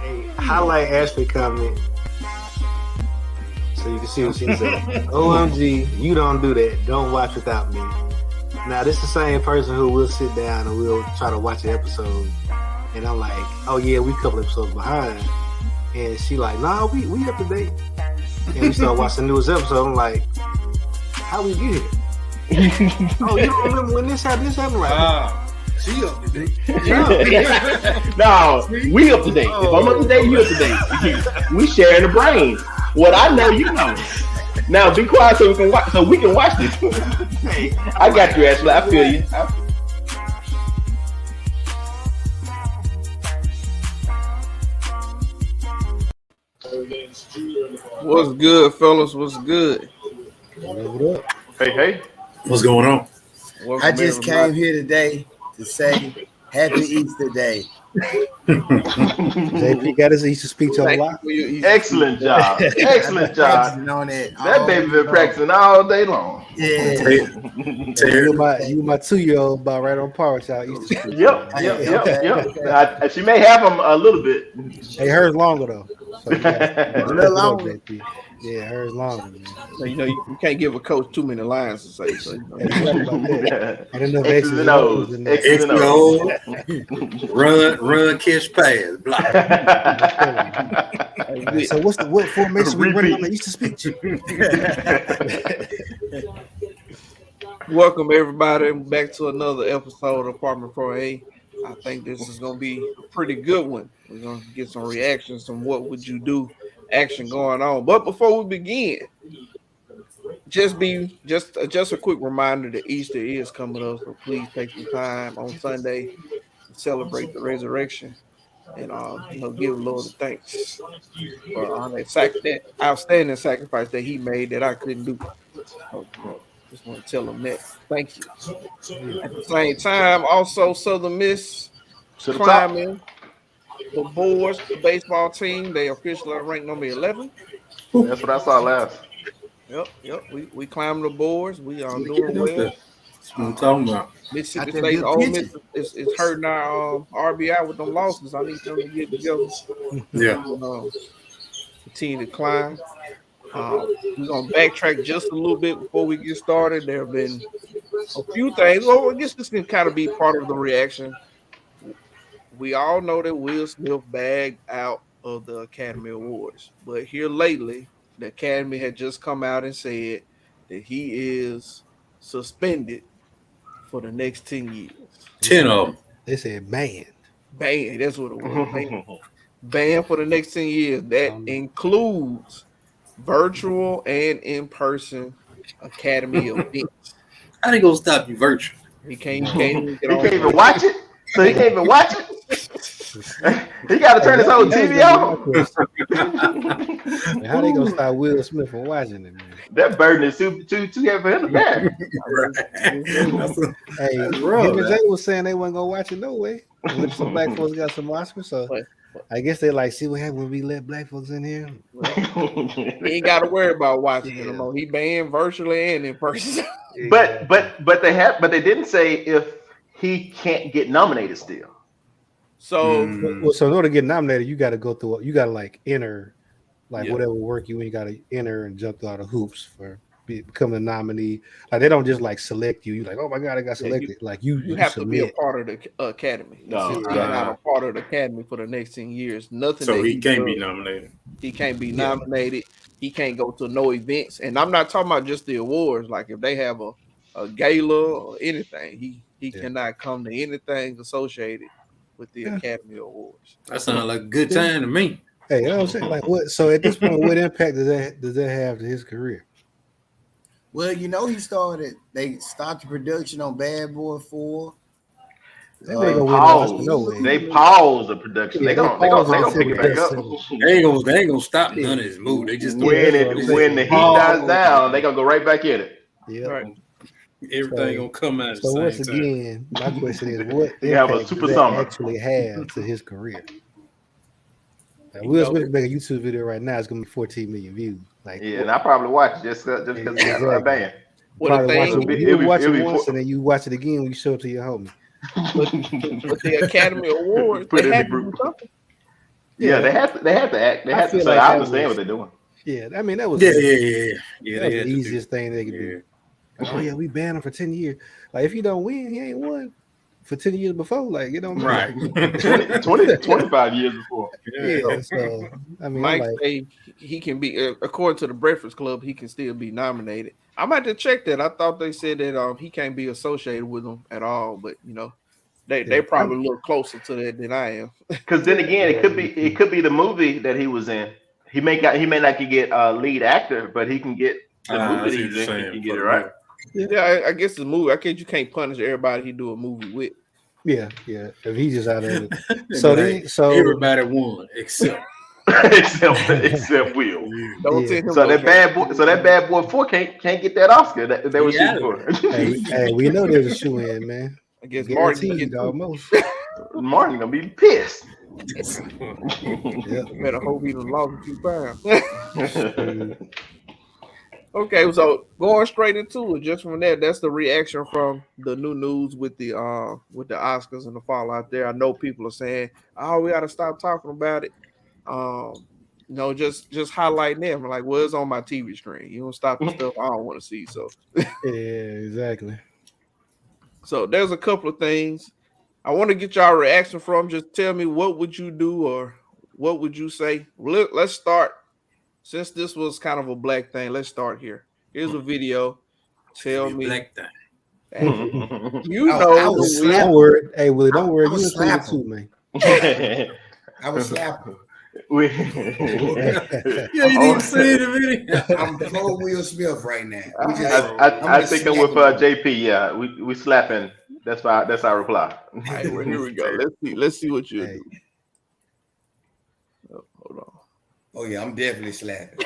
Hey, highlight Ashley comment so you can see what she said. OMG, you don't do that. Don't watch without me. Now, this is the same person who will sit down and we'll try to watch an episode. And I'm like, oh yeah, we a couple episodes behind. And she like, nah, we up to date. And we start watching the newest episode. I'm like, how we get here? Oh, you don't remember when this happened? This happened like she up to date. No, we up to date. If I'm up to date, you up to date. We sharing the brain. What I know, you know. Now be quiet so we can watch. So we can watch this. hey, I got you, Ashley. I feel you. What's good, fellas? What's good? what up? Hey. What's going on? Welcome I just everybody. came here today to say Happy Easter Day. JP got his Easter speech on Thank you lock. for your Easter. Excellent job. Excellent job. Practicing on it. That baby been practicing all day long. Yeah. You my 2-year-old about right on par with y'all Easter speech. Yep. She may have them a little bit. Hey, hers longer though. So A little longer. JP. Yeah, hers longer. Man. So, you know, you can't give a coach too many lines to say. So, you know. Hey, what about that? I didn't know X's and O's. in there. X's and O's. Run, catch, pass, block. Hey, so what formation we running on the Easter speech? Welcome everybody back to another episode of Apartment Pro A. I think this is gonna be a pretty good one. We're gonna get some reactions from what would you do action going on. But before we begin, just a quick reminder that Easter is coming up, so please take some time on Sunday to celebrate the resurrection and give the Lord thanks for that outstanding sacrifice that He made that I couldn't do. So, just want to tell them that. Thank you. At the same time, also Southern Miss climbing the boards, the baseball team. They officially are ranked number 11. That's what I saw last. Yep. We climbing the boards. We are doing well. That's what I'm talking about. Mississippi State, Ole Miss is hurting our RBI with them losses. I need them to get together. Yeah. Continue to climb. We're gonna backtrack just a little bit before we get started. There have been a few things. Well, I guess this can kind of be part of the reaction. We all know that Will Smith bagged out of the Academy Awards, but here lately, the Academy had just come out and said that he is suspended for the next 10 years. 10 of them. They said banned. Banned. That's what it was. Banned for the next 10 years. That includes virtual and in-person Academy events. How they gonna stop you virtual? He can't even watch it. So he can't even watch it. He got to turn his whole TV off. How they gonna stop Will Smith from watching it, man? That burden is too heavy for him to bear. Hey, him and Jay was saying they wasn't gonna watch it no way. Some black folks got some Oscars, so I guess they like see what happened when we let black folks in here. He ain't got to worry about watching it no more. He banned virtually and in person. But they didn't say if he can't get nominated still. So in order to get nominated, you got to go through. You got to like enter, whatever work you got to enter and jump through all the hoops for becoming a nominee. Like they don't just like select you. You like, oh my god, I got selected. You have submit. to be a part of the academy. No, he's not a part of the academy for the next 10 years. Nothing. So he can't be nominated. He can't be nominated. He can't go to no events. And I'm not talking about just the awards. Like if they have a gala or anything, he cannot come to anything associated with the Academy Awards. That sounds like a good time to me. Hey, you know what I'm saying? Like what? So at this point, what impact does that have to his career? Well, you know, they started production on Bad Boy 4. They paused the production. They gonna pick it back up. They ain't gonna stop none of this move. They just when the heat dies down, they gonna go right back in it. Yeah. Right. Everything gonna come out. So once again, my question is, what impact does that actually have to his career? Like, Will Smith make a YouTube video right now. It's gonna be 14 million views. Like, and I probably watch it just because he got a band. You watch it once and then you watch it again when you show it to your homie. But the Academy Awards, Put it in the group. Yeah, they have to act. They I have to feel say, like I that understand was- what they're doing. Yeah, I mean that was Yeah. that was they had the to easiest thing they could Yeah. do. Like, oh yeah, we banned him for 10 years. Like if you don't win, he ain't won for 10 years before. Like it don't matter. Right. 25 years before. Yeah. So I mean, Mike I'm like, say he can be, according to the Breakfast Club, he can still be nominated. I might have to check that. I thought they said that he can't be associated with them at all, but they probably a little closer to that than I am. Because then again, it could be the movie that he was in. He may not get lead actor, but he can get the movie that he's in. He can get it right. Yeah, I guess the movie. I guess you can't punish everybody he do a movie with. yeah. If he's just out of it. So everybody won except except Will. Don't tell him So no that bad boy 4 can't get that Oscar that they were shooting for. hey, we know there's a shoe in, man. I guess Martin Guaranteed get almost. Martin gonna be pissed. Yeah. better hope he done lost a few pounds. Okay, so going straight into it, just from that's the reaction from the new news with the Oscars and the fallout there. I know people are saying, "Oh, we got to stop talking about it." Just highlighting them. Like, well, it's on my TV screen. You don't stop the stuff I don't want to see. So, Yeah, exactly. so there's a couple of things I want to get y'all reaction from. Just tell me, what would you do or what would you say? Let's start. Since this was kind of a black thing, let's start here. Here's a video. Tell me. black thing. You I know, was the Don't worry. Hey, Willie, don't worry. I You was in slapping. too, man. I would slap him. We- Yeah, you need to see the video. I'm pro Will Smith right now. I think I'm with JP. Yeah, we slapping. That's our reply. all right, well, here we go. Let's see what you Hey. do. Oh, hold on. Oh yeah, I'm definitely slapping.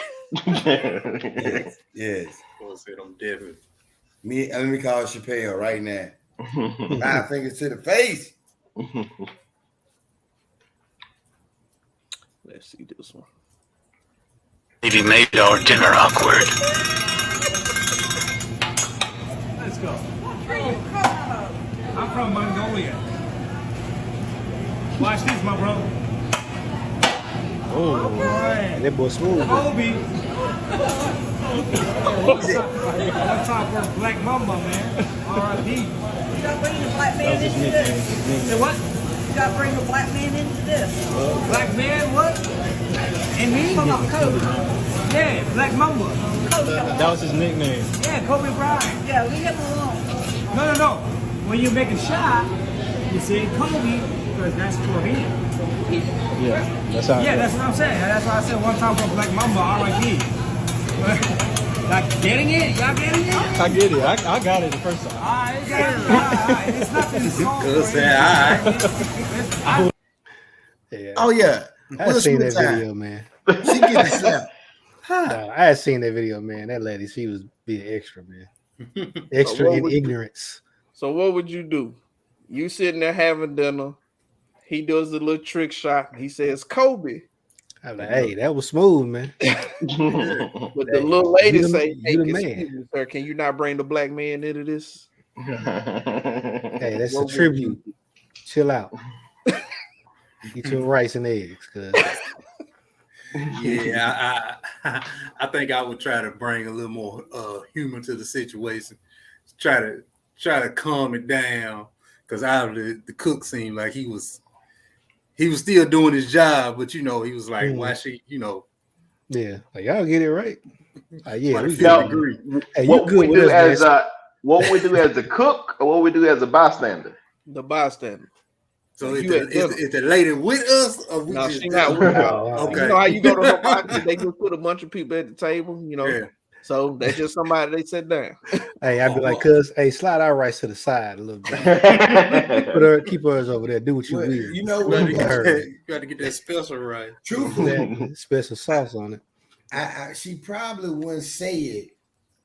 Yes. I said I'm definitely. Let me call Chappelle right now. 5 fingers to the face. Let's see this one. Maybe made our dinner awkward. Let's go. I'm from Mongolia. Watch this, my brother. Oh, that boy smooth. Kobe. One time for Black Mamba, man. R.I.P. You gotta bring the black man into this. Say what? You gotta bring the black man into this. Black man, what? And me? Come on, Kobe. Yeah, Black Mamba. That was his nickname. Yeah, Kobe Bryant. Yeah, leave him alone. No. When you make a shot, you say Kobe because that's for him. That's how. Yeah, that's what I'm saying. That's why I said one time for Black Mamba, R.I.P. Like, getting it? Y'all getting it? I get it. I got it the first time. Alright, got it. It's nothing small. Yeah. Oh yeah. I Will seen that Smith time. video, man. She get the slap. Nah, I had seen that video, man. That lady, she was being extra, man. Extra what in would you- ignorance. So what would you do? You sitting there having dinner. He does the little trick shot. He says Kobe. I'm like, hey, that was smooth, man. But the little lady you the- say, "Hey, you the excuse me, sir, can you not bring the black man into this?" Hey, that's a What would tribute. Chill out. Eat your rice and eggs, cuz. Yeah, I think I would try to bring a little more humor to the situation. Try to calm it down, because the cook seemed like he was still doing his job, but he was like, why she, Yeah, like y'all get it right. Yeah, we Now, good. agree. Hey, you what good we with do us, as man. what we do as a cook, or what we do as a bystander? The bystander. So Like is you at dinner. the lady with us, or we No, just she not with us. Oh, okay. You know how you go to her party, they just put a bunch of people at the table, Yeah. So that's just somebody they sit down. Hey, I'd be like, cuz, hey, slide our rice to the side a little bit. Keep hers over there. Do what you Well, will. you know You gotta what? get Her. that- you gotta get that special right. Truthfully, That special sauce on it. she probably wouldn't say it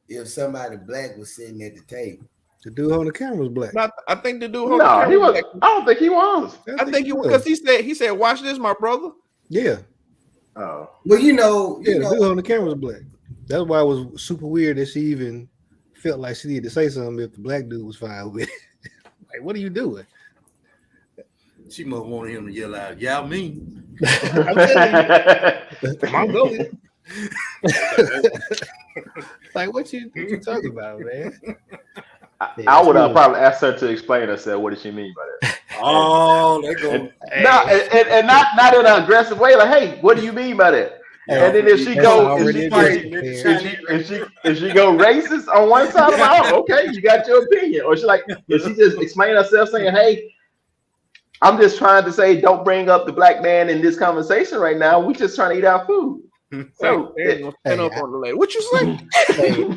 if somebody black was sitting at the table. The dude on the camera was black. I think the dude. No, he was. I don't think he was. I think he was because he said, "Watch this, my brother." Yeah. Oh, Well, you know, Yeah, the dude on the camera was black. That's why it was super weird that she even felt like she needed to say something if the black dude was fine with it. Like, what are you doing? She must want him to yell out, "Yao Ming." I'm telling you, Mongolia. Like what you talking about, man? I would probably ask her to explain herself. What does she mean by that? Oh, they go. And not in an aggressive way. Like, hey, what do you mean by that? And then if she go, if she go racist on one side, I'm like, oh, okay, you got your opinion. Or she like, if she just explain herself, saying, hey, I'm just trying to say, don't bring up the black man in this conversation right now. We just trying to eat our food. So, what you say?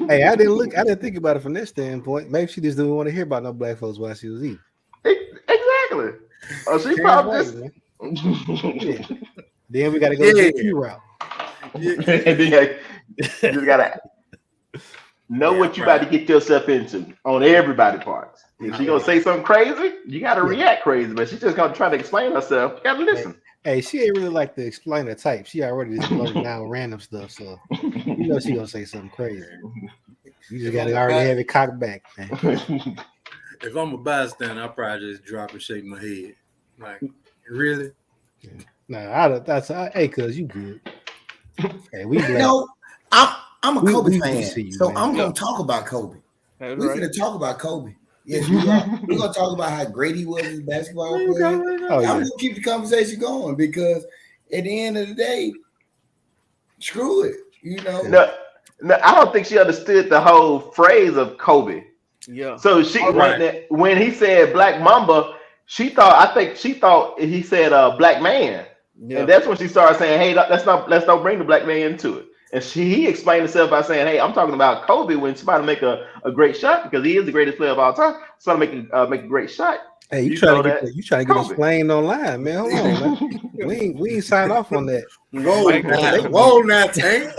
Hey, I didn't think about it from that standpoint. Maybe she just didn't want to hear about no black folks while she was eating. Exactly. Oh, she probably just. Yeah. Then we got to go the GQ route. And then you just gotta know what you about to get yourself into on everybody's parts. If she gonna say something crazy, you gotta react crazy. But she's just gonna try to explain herself. You gotta listen. Hey, she ain't really like the explainer type. She already just blurted down random stuff, so you know she gonna say something crazy. You just gotta already have it cocked back, man. If I'm a bystander, I'll probably just drop and shake my head. Like, really? Yeah. Nah, hey, cuz you good. Hey, we black. No, I'm a Kobe fan, you, so man. I'm gonna talk about Kobe. That's We're right. gonna talk about Kobe. Yes, we are. We're gonna talk about how great he was as a basketball player. I'm gonna keep the conversation going because at the end of the day, screw it. You know. No, I don't think she understood the whole phrase of Kobe. Yeah. So when he said Black Mamba, I think she thought he said black man. Yeah. And that's when she started saying, hey, let's not bring the black man into it. And he explained himself by saying, hey, I'm talking about Kobe when somebody make a great shot because he is the greatest player of all time. Somebody make a great shot. Hey, you trying to get explained online, man. Hold on, man. we ain't signed off on that. Whoa now, Tank.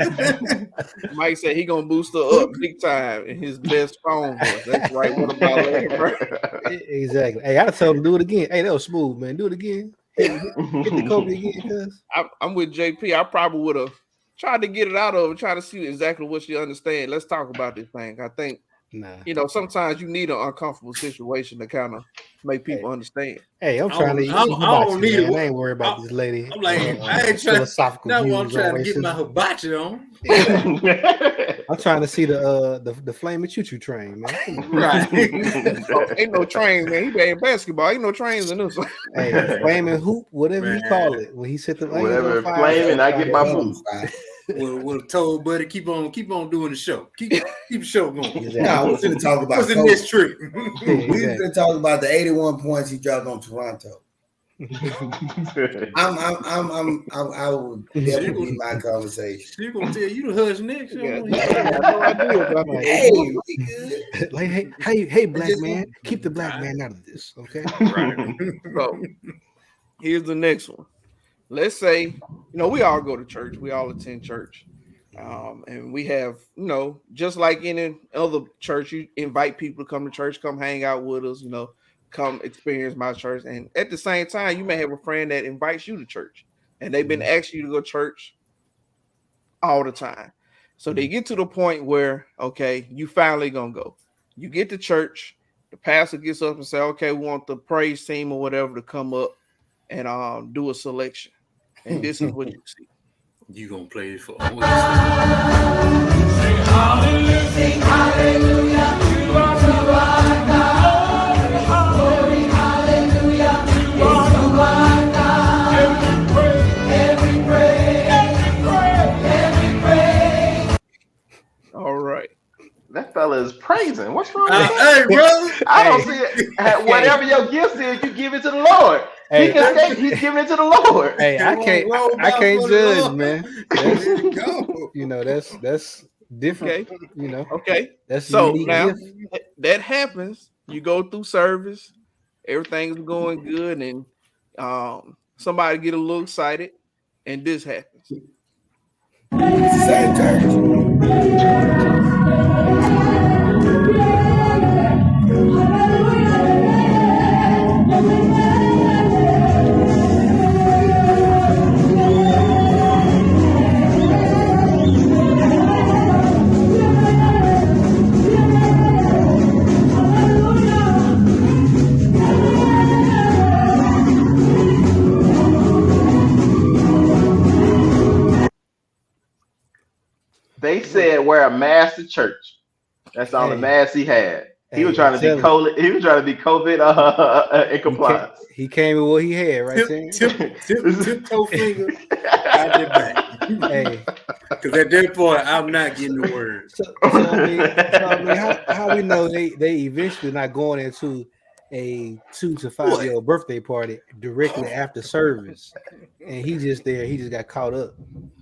Mike said he gonna boost her up big time in his best phone voice. That's right. What about that? Exactly. Hey, I told him do it again. Hey, that was smooth, man. Do it again. Hit the Kobe again, cuz. I'm with JP. I probably would have tried to get it out of her, try to see exactly what she understands. Let's talk about this thing. I think, sometimes you need an uncomfortable situation to kind of make people understand. Hey, I'm trying to. I don't need it. I ain't worried about this lady. I'm like, I ain't trying. That's what I'm trying to get my hibachi on. I'm trying to see the flaming choo-choo train, man. Right. Ain't no train, man. He playing basketball. Ain't no trains in this. Hey, flaming hoop, whatever you call it. When he set the whatever flaming, I get my food. Well, told buddy, keep on doing the show. Keep the show going. Exactly. No, we're going to talk about what's the next trick. We're going to talk about the 81 points he dropped on Toronto. I would definitely be my conversation. She's gonna tell you to hush next. Hey, black man, keep the black man out of this, okay? Right. So here's the next one. Let's say, we all go to church, we all attend church. And we have, just like any other church, you invite people to come to church, come hang out with us, come experience my church. And at the same time, you may have a friend that invites you to church and they've been asking you to go to church all the time. So they get to the point where, okay, you finally gonna go. You get to church, the pastor gets up and say, okay, we want the praise team or whatever to come up and do a selection. And this is what you see. You gonna play it for Sing hallelujah, sing hallelujah, you are God. Glory, hallelujah, you are God. Every praise. All right. That fella is praising. What's wrong with that? Hey, brother. I don't see it. Whatever your gift is, you give it to the Lord. He can say he's giving it to the Lord. Hey, I can't judge, man. That's different. Okay. Okay. That's so now that happens. You go through service, everything's going good, and somebody get a little excited, and this happens. Same church. They said wear a mask to church. That's the only mask he had. He was trying to be COVID. He was trying to be COVID in compliance. He came with what he had, right? Tiptoe finger out your back. Hey, because at that point, I'm not getting the word. So how we know they eventually not going into a 2 to 5 year old birthday party directly after service, and he just there. He just got caught up.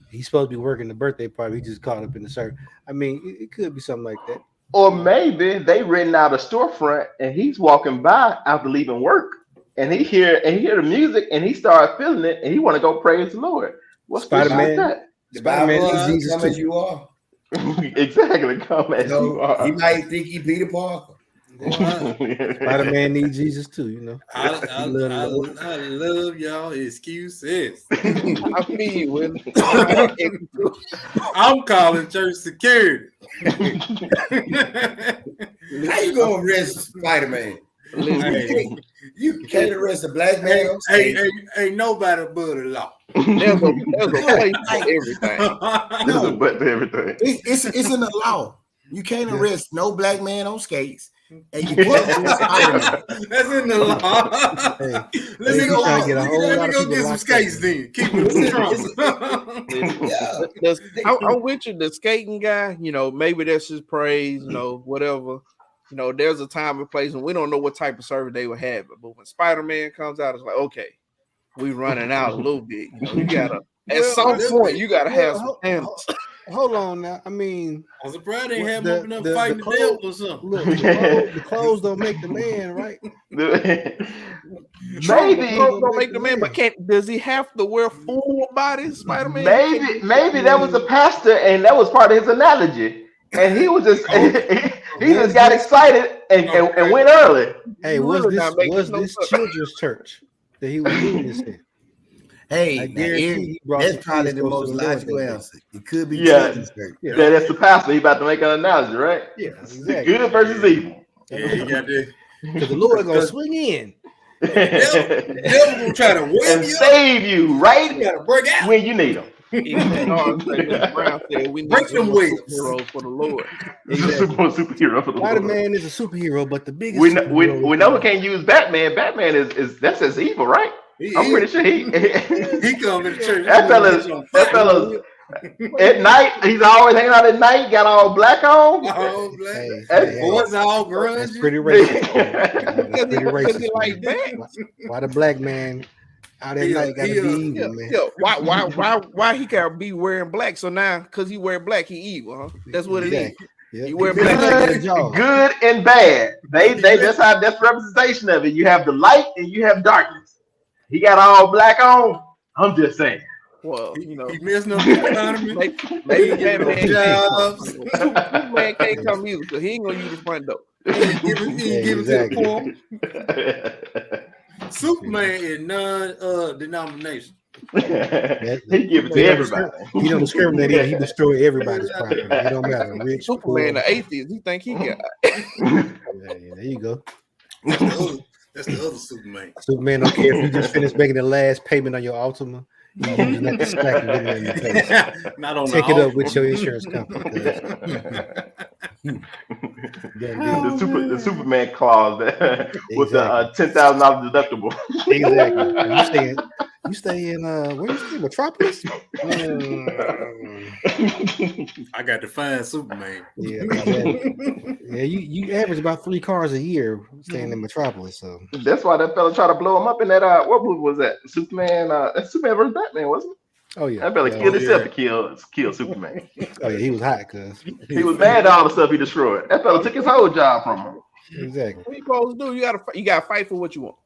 He's supposed to be working the birthday party. He just caught up in the service. I mean, it could be something like that. Or maybe they renting out a storefront and he's walking by after leaving work, and he hear the music and he started feeling it and he want to go praise the Lord. What's Spider-Man? that? Spider-Man needs Jesus come as you are. Exactly, come as you are. He might think he Peter Parker. Spider-Man needs Jesus too, you know. I love y'all excuses. I feel you, Will. I'm calling church security. How you gonna arrest Spider-Man? You can't arrest a black man. Ain't nobody but the law. There's a place for everything. No, but everything. It's in the law. You can't arrest no black man on skates. And you can't arrest Spider-Man. That's in the law. Let me go get some skates then. Keep it I'm with you. The skating guy, you know, maybe that's his praise, you know, whatever. You know, there's a time and place, and we don't know what type of service they were having. But when Spider-Man comes out, it's like, okay, we running out a little bit. You know, you gotta at some point you gotta have some handles. Hold on now. I mean, I'm surprised they have him up fighting the devil or something. Look, the clothes don't make the man, right? Maybe clothes don't make the man, but does he have to wear full body Spider-Man? Maybe that was a pastor, and that was part of his analogy. And he was just he just got excited and went early. Hey, was this children's church that he was doing this in? Hey, that's probably the most logical answer. It could be that's the pastor. He about to make an analogy, right? Yeah, exactly. Good versus evil. Yeah, he got this. Because the Lord gonna swing in. Devil gonna try to win and save you right break out when you need him. Break them wheels. Hero for the Lord. Superhero for the Lord. Spider-Man is a superhero, but the biggest we know we can't use Batman. Batman is that's as evil, right? I'm pretty sure he come to church. That fella's at night. He's always hanging out at night. Got all black on. All black. Boys all grungy. That's pretty racist. Why the black man out at night got to be evil, man? Why he gotta be wearing black? So now, because he wear black, he evil, huh? That's what it is. Yeah. You wear black. Good and bad. They that's the representation of it. You have the light and you have darkness. He got all black on. I'm just saying. Well, you know, he messing up the economy. Maybe Superman can't come use, so he ain't gonna use the front door. He ain't giving it to the poor. Superman is non-denomination. He give it to everybody. He don't discriminate either. He destroy everybody's property. It don't matter. Rich, Superman, the atheist, he think he got. There you go. That's the other Superman. Superman don't care if you just finished making the last payment on your Ultima. You can let the stack and get it in your face. Not on Take it up with your insurance company. The Superman clause with the $10,000 deductible. Exactly. You stay in where you stay? Metropolis? I got to find Superman. Yeah, you average about 3 cars a year staying in Metropolis. So that's why that fella tried to blow him up in that what movie was that? Superman, that's Superman versus Batman, wasn't it? Oh yeah. That fella killed himself to kill Superman. Oh yeah, he was hot because he was mad at all the stuff he destroyed. That fella took his whole job from him. Exactly. What you supposed to do? You gotta fight for what you want.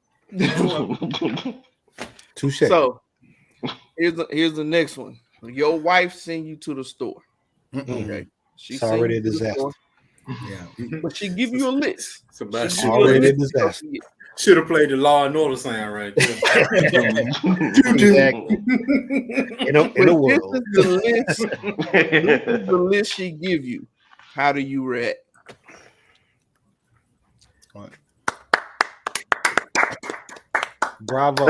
Touche. So here's the next one. Your wife send you to the store. Okay. It's already a disaster. Yeah. But she give you a list. It's about already a disaster. Should have played the Law and Order sound right there. Exactly. In a world. This is the list she give you. How do you react? Bravo.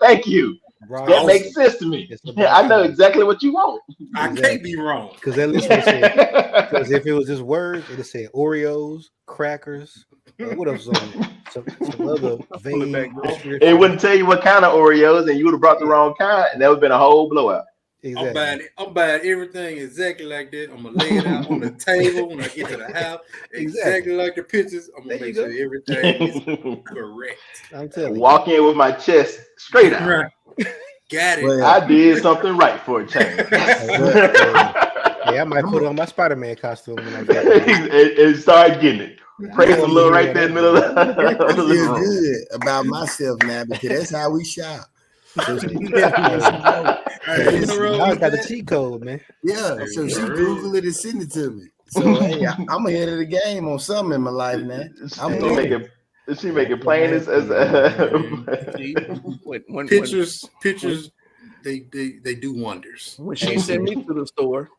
Thank you. That makes sense to me. I know exactly what you want. I can't be wrong. Because at least because if it was just words, it'd say Oreos, crackers. What else was on it? Some other vague. It wouldn't tell you what kind of Oreos, and you would have brought the wrong kind, and that would have been a whole blowout. Exactly. I'm buying everything exactly like that. I'm gonna lay it out on the table when I get to the house, exactly like the pictures. I'm gonna make sure everything is correct. I'm telling you. Walk in with my chest straight out. Right. Got it. Well, I did something right for a change. Yeah, I might put on my Spider-Man costume when I get it. and start getting it. Praise the Lord right there in the middle of the I feel living room. good about myself now because that's how we shop. So she I got the cheat code, man. yeah, so she Google it and send it to me. So hey, I'm ahead of the game on something in my life, man. She make it plain as pictures. They do wonders. When she sent me to the store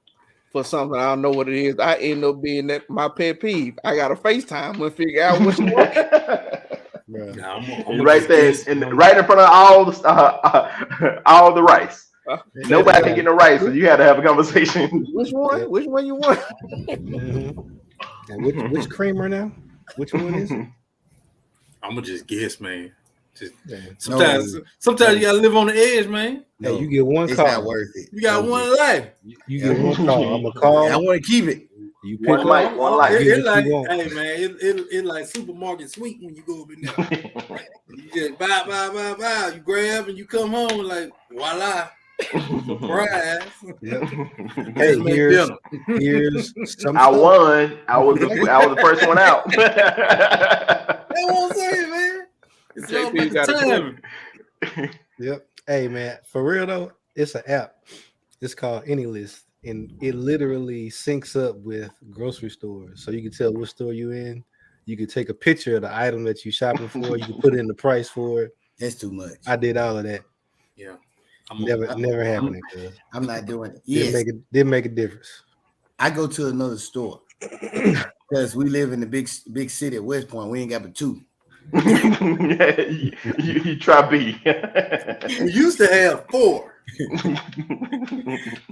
for something, I don't know what it is. I end up being that my pet peeve. I got to FaceTime and figure out what's I'm right there, right in front of all the rice. Nobody can get no rice, so you had to have a conversation. Which one? Which one you want? And which creamer now? Which one is it? I'm gonna just guess, man. Sometimes you gotta live on the edge, man. Hey, you get one it's call. not worth it. You got one life. You get one call. I'm gonna call. I want to keep it. You pick One life, one life. It like, hey man, it like supermarket sweet when you go up in there. You just buy. You grab and you come home like voila. Surprise. Yep. Hey, here's something. I won. I was the first one out. That's what I'm saying, man. It's all about the time. Yep. Hey man, for real though, it's an app. It's called AnyList, and it literally syncs up with grocery stores, so you can tell what store you in. You can take a picture of the item that you're shopping for. You can put in the price for it. That's too much. I did all of that. Yeah. Never happening. I'm not doing it. Yes. Didn't make a difference. I go to another store because we live in the big city of West Point. We ain't got but two. you try B. We used to have 4.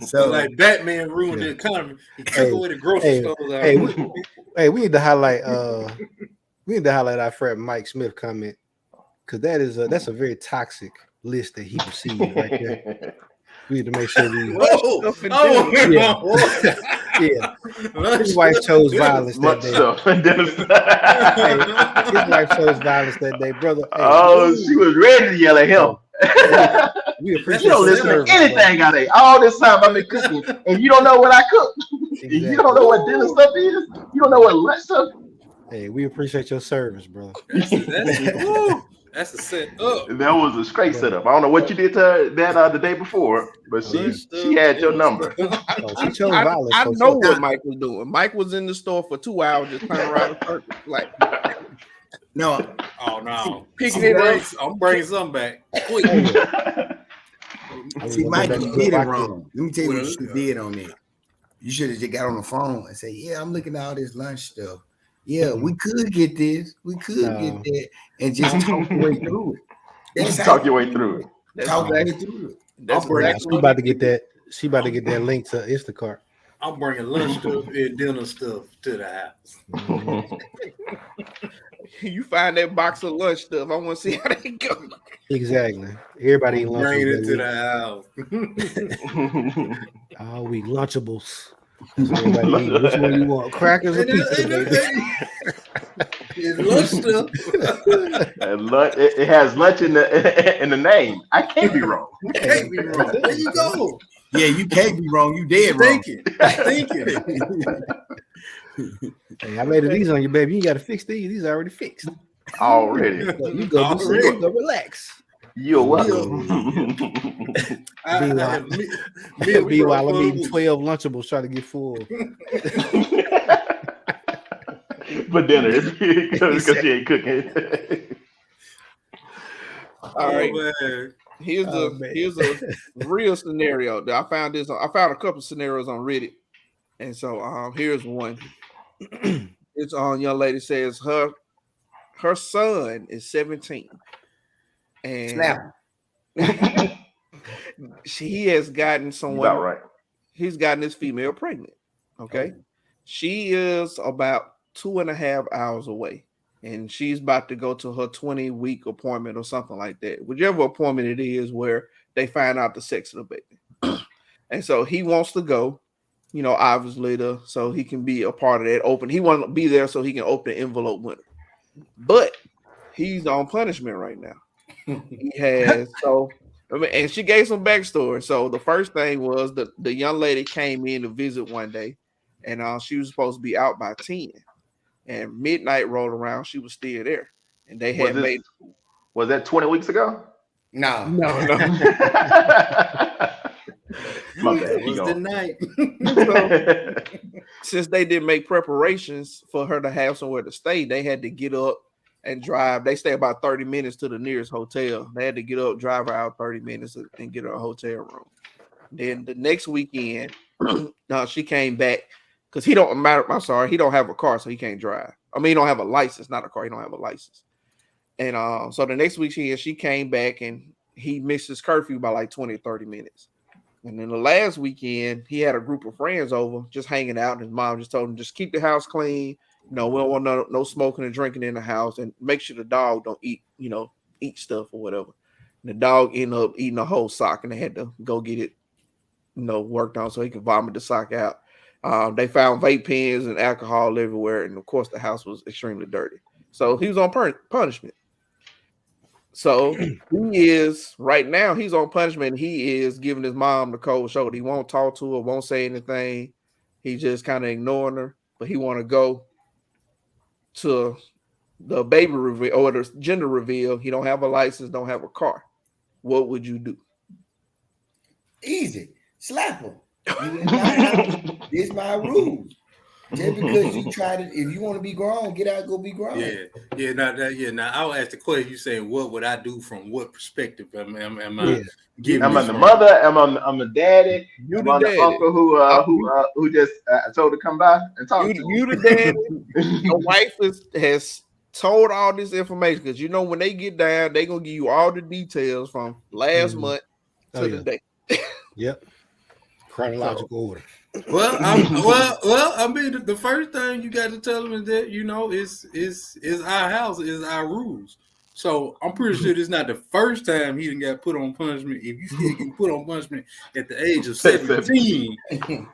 So like Batman ruined the economy. He took away the grocery stores out. We need to highlight our friend Mike Smith comment, because that's a very toxic list that he received right there. We need to make sure we His wife chose violence that day. His wife chose violence that day, brother. Hey, she was ready to yell at him. We appreciate you don't listen to anything I say. All this time I've been cooking, and you don't know what I cook. Exactly. You don't know what dinner stuff is. You don't know what lunch stuff. Hey, we appreciate your service, brother. That's a set up. That was a straight setup. I don't know what you did to her the day before, but she had your number. She chose violence. I know what Mike was doing. Mike was in the store for 2 hours, just turning around the circle, like. No. Oh no. I'm bringing something back. Quick. See, Mike, you did it wrong. Let me tell you what you did on it. You should have just got on the phone and say, "Yeah, I'm looking at all this lunch stuff. Yeah, we could get this. We could get that," and just talk your way through it. Talk your way through it. Talk your way through it. She about to get that. She about to get that link to Instacart. I'm bringing lunch stuff and dinner stuff to the house. You find that box of lunch stuff. I want to see how they go. Exactly. Everybody lunch. Bring it to the house. All week Lunchables. Everybody eat. Which one you want? Crackers or pizza, baby? It's lunch stuff. It has lunch in the name. I can't be wrong. You can't be wrong. There you go. Yeah, you can't be wrong. You dead wrong. Thinking. Hey, I made these on you, baby. You ain't got to fix these. These are already fixed. Already. So you go relax. You're welcome. Meanwhile, I'm eating 12 Lunchables trying to get full. For dinner, because she ain't cooking. All right. Here's a real scenario. I found a couple scenarios on Reddit, and so here's one. It's on young lady says her son is 17, and he has gotten someone. About right. He's gotten this female pregnant. Okay, she is about 2.5 hours away, and she's about to go to her 20-week appointment or something like that. Whichever appointment it is, where they find out the sex of the baby. And so he wants to go, obviously, so he can be a part of that open. He wants to be there so he can open the envelope with her. But he's on punishment right now. He has and she gave some backstory. So the first thing was the young lady came in to visit one day, and she was supposed to be out by 10. And midnight rolled around, she was still there. And they had was that 20 weeks ago? No. My bad. It was the night. Since they didn't make preparations for her to have somewhere to stay, they had to get up and drive. They stay about 30 minutes to the nearest hotel. They had to get up, drive her out 30 minutes and get her a hotel room. Then the next weekend, she came back because he don't have a car, so he can't drive. I mean, he don't have a license, not a car. He don't have a license. And so the next weekend, she came back and he missed his curfew by like 20 or 30 minutes. And then the last weekend, he had a group of friends over just hanging out. And his mom just told him, just keep the house clean. We don't want no smoking and drinking in the house, and make sure the dog don't eat stuff or whatever. And the dog ended up eating a whole sock, and they had to go get it, worked on so he could vomit the sock out. They found vape pens and alcohol everywhere, and of course the house was extremely dirty. So he was on punishment. So right now he's on punishment. He is giving his mom the cold shoulder. He won't talk to her, won't say anything. He's just kind of ignoring her, but he want to go to the baby reveal or the gender reveal. He don't have a license, don't have a car. What would you do? Easy. Slap him. This is my rules. Just because you try to, if you want to be grown, get out, go be grown. Now I'll ask the question. You saying, what would I do from what perspective? Am I giving? Am I the mother? Am I the daddy? Am I the uncle who just told to come by and talk to you? The daddy. Your wife has told all this information because when they get down, they gonna give you all the details from last month to the day. Yep. Chronological order. Well, I mean, the first thing you got to tell them is that is our house, is our rules. So I'm pretty sure this is not the first time he done got put on punishment. If you still get put on punishment at the age of 17,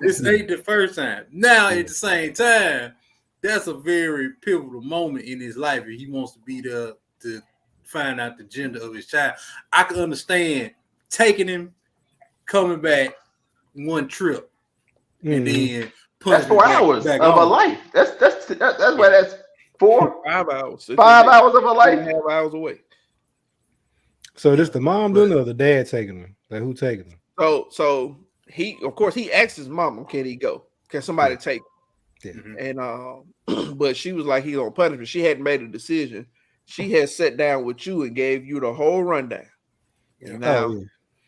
this ain't the first time. Now, at the same time, that's a very pivotal moment in his life, and he wants to be there to find out the gender of his child. I can understand taking him, coming back one trip. And then that's 4 hours of a life. That's why that's 5 hours. 5 hours of a life. 2.5 hours away. So this the mom doing it or the dad taking him? Like who taking him? So he asked his mom, can he go? Can somebody take him? Yeah. And but she was like, he's on punishment. She hadn't made a decision. She had sat down with you and gave you the whole rundown. And now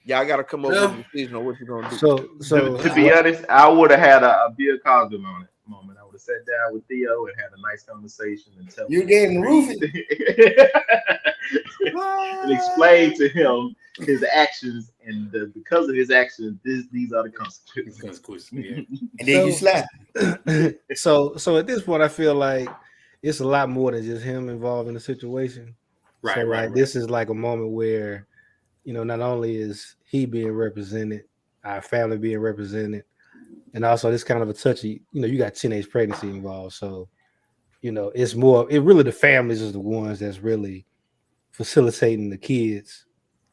y'all got to come up with a decision on what you're gonna do. So to be honest, I would have had a Bill Cosby moment. I would have sat down with Theo and had a nice conversation and tell you gave him roofing and explain to him his actions, and because of his actions, these are the consequences. And then you slap. So at this point, I feel like it's a lot more than just him involved in the situation. Right. This is like a moment where, not only is he being represented, our family being represented, and also this kind of a touchy, you got teenage pregnancy involved. So, it's really the families is the ones that's really facilitating the kids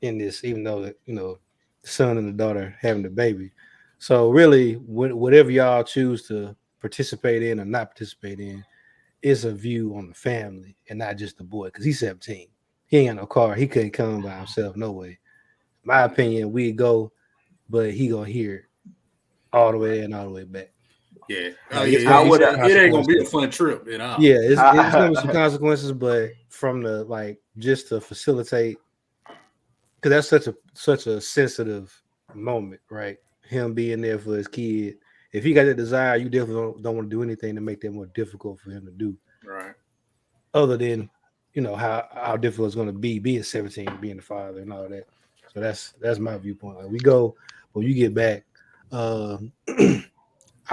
in this, even though, the son and the daughter having the baby. So really, whatever y'all choose to participate in or not participate in is a view on the family and not just the boy, because he's 17. He ain't got no car. He couldn't come by himself, no way. My opinion, we go, but he gonna hear it all the way and all the way back. Yeah, it ain't gonna be a fun trip at all. Yeah, it's gonna be some consequences, but from the just to facilitate, because that's such a sensitive moment, right? Him being there for his kid. If he got that desire, you definitely don't want to do anything to make that more difficult for him to do. Right. Other than how difficult it's going to be being 17, being the father, and all that. So that's my viewpoint. Like we go when you get back. I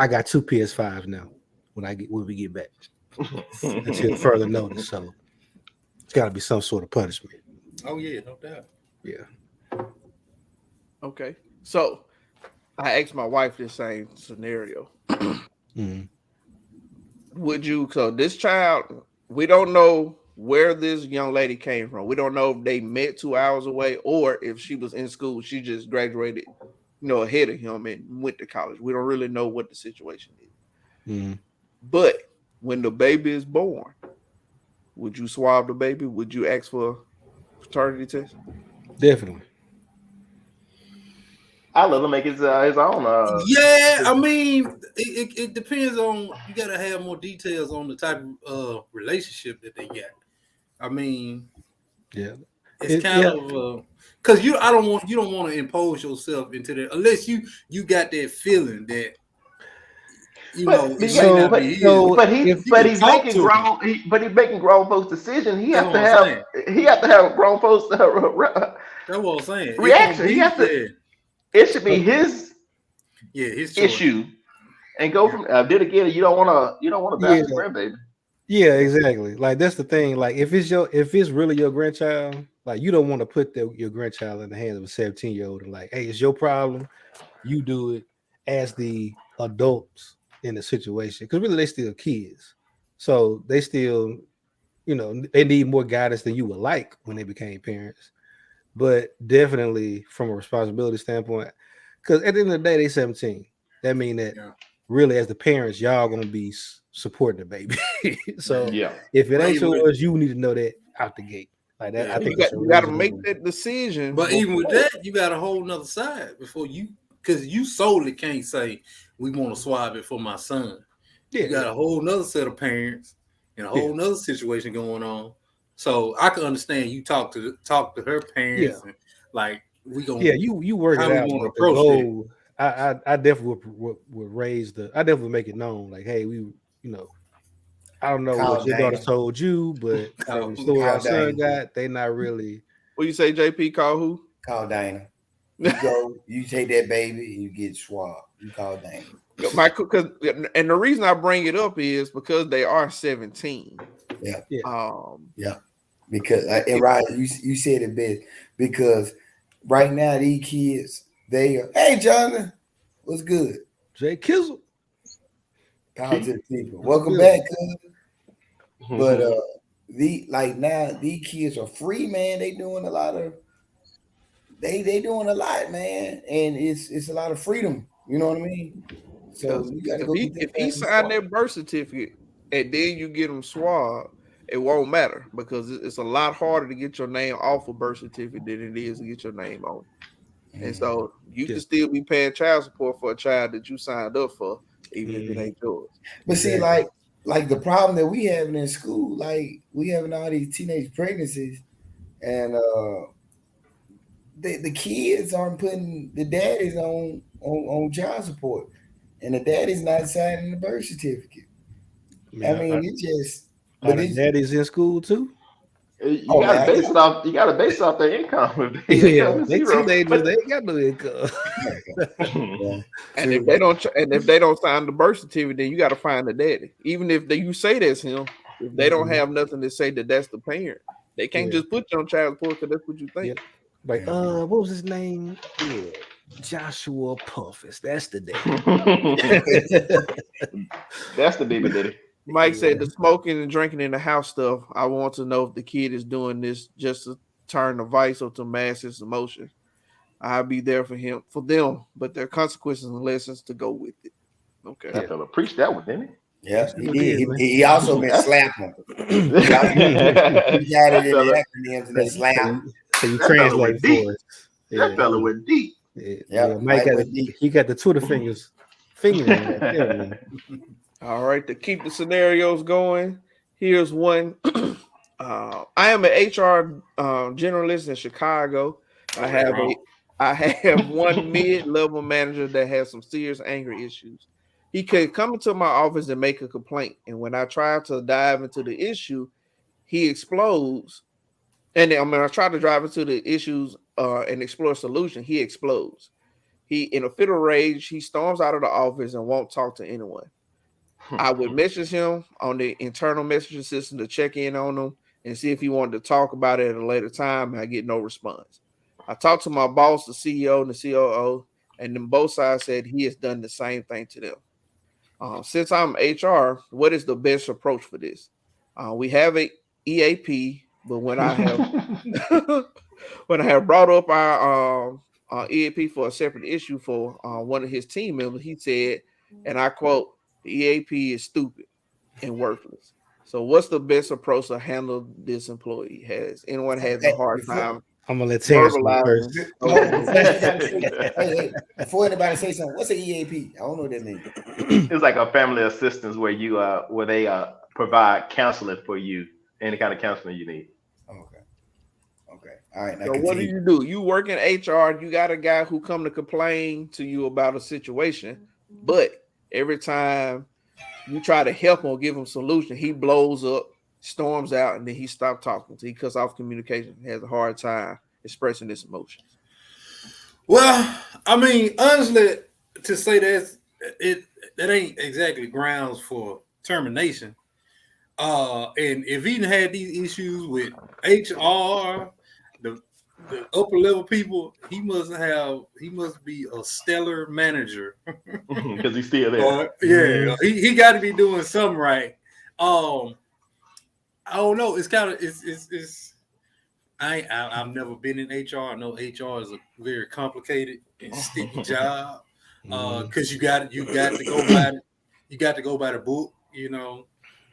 got 2 PS5s now. When we get back until further notice. So it's got to be some sort of punishment. Oh yeah, no doubt. Yeah. Okay. So I asked my wife this same scenario. Would you? So this child, we don't know where this young lady came from. We don't know if they met 2 hours away or if she was in school. She just graduated, ahead of him and went to college. We don't really know what the situation is. But when the baby is born, would you swab the baby? Would you ask for a paternity test? Definitely. I let him make his own. Yeah, I mean, it depends on. You got to have more details on the type of relationship that they got. I mean, yeah, it's kind of because you don't want to impose yourself into that unless you got that feeling that but he's making grown folks decisions. He has to have grown folks. That's what I'm saying. Reaction. He has to. It should be his issue, and go from did again. You don't want to bash your grandbaby. Yeah, exactly. Like that's the thing. Like if it's really your grandchild, like you don't want to put your grandchild in the hands of a 17-year-old and like, hey, it's your problem. You do it as the adults in the situation, because really they still kids, so they still, they need more guidance than you would like when they became parents. But definitely from a responsibility standpoint, because at the end of the day, they 17. That means that really, as the parents, y'all gonna be supporting the baby. So if it ain't yours, you need to know that out the gate. Like that, I think you got to make that decision. But even with that, you got a whole nother side before you, because you solely can't say we want to swab it for my son. You got a whole nother set of parents and a whole nother situation going on. So I can understand you talk to her parents and like we gonna you work it out. The goal, I definitely would raise I definitely make it known like, hey, we I don't know what your daughter told you, but the story our son got, they not really. What you say, JP? Call who? Call Dana. You go, you take that baby and you get swabbed. You call Dana. And the reason I bring it up is because they are 17. Yeah. Because and right, you said it best. Because right now these kids, they are, hey Jonathan, what's good? Jay Kizzle. Power to the people. Welcome back, cuz. But these kids are free, man. They doing a lot of they doing a lot, man. And it's a lot of freedom. You know what I mean? So you gotta go if he signed their birth certificate and then you get them swabbed, it won't matter because it's a lot harder to get your name off a birth certificate than it is to get your name on it. And so you can still be paying child support for a child that you signed up for, even if it ain't yours. But see, like the problem that we having in school, like we having all these teenage pregnancies, and the kids aren't putting the daddies on child support, and the daddy's not signing the birth certificate. I mean, it just. But the daddy's in school too. You gotta base it off their income. They teenagers, they ain't got no income. And if they don't sign the birth certificate, then you got to find the daddy. Even if you say that's him, if they don't have nothing to say that that's the parent, they can't just put you on child support because that's what you think. Like, what was his name? Yeah, Joshua Puffis. That's the daddy. That's the baby daddy. Mike said the smoking and drinking in the house stuff. I want to know if the kid is doing this just to turn the vice or to mask his emotion. I'll be there for them, but there are consequences and lessons to go with it. Okay. That fella preached that one, didn't he? Yeah, he did. He also been slapping. He got it in the acronyms and then slap. So you translate for us. That fella went deep. Yeah, Mike he got the Twitter fingers. All right, to keep the scenarios going, here's one. I am an HR generalist in Chicago. I have one mid-level manager that has some serious anger issues. He could come into my office and make a complaint, and when I try to dive into the issue, he explodes. And I try to dive into the issues and explore a solution, he explodes. He, in a fit of rage, he storms out of the office and won't talk to anyone. I would message him on the internal messaging system to check in on him and see if he wanted to talk about it at a later time, and I get no response. I talked to my boss, the CEO and the COO, and then both sides said he has done the same thing to them. Since I'm HR, what is the best approach for this? We have a EAP, but when I have brought up our EAP for a separate issue for one of his team members, he said, and I quote, "The EAP is stupid and worthless." So what's the best approach to handle this employee? Has anyone had a hard time? I'm gonna let Terrence go first. Hey, before anybody say something, what's an EAP? I don't know what that means. It's like a family assistance where you where they provide counseling for you, any kind of counseling you need. Okay. All right. So what do? You work in HR, you got a guy who come to complain to you about a situation, but every time you try to help him or give him a solution, he blows up, storms out, and then he stopped talking. So he cuts off communication. He has a hard time expressing his emotions. Well, I mean, honestly, to say that ain't exactly grounds for termination. And if he had these issues with HR, the upper level people, he must be a stellar manager because he's still there. He got to be doing something right. I don't know. It's kind of I've never been in HR. I know HR is a very complicated and sticky job because you got to go by the book. You know,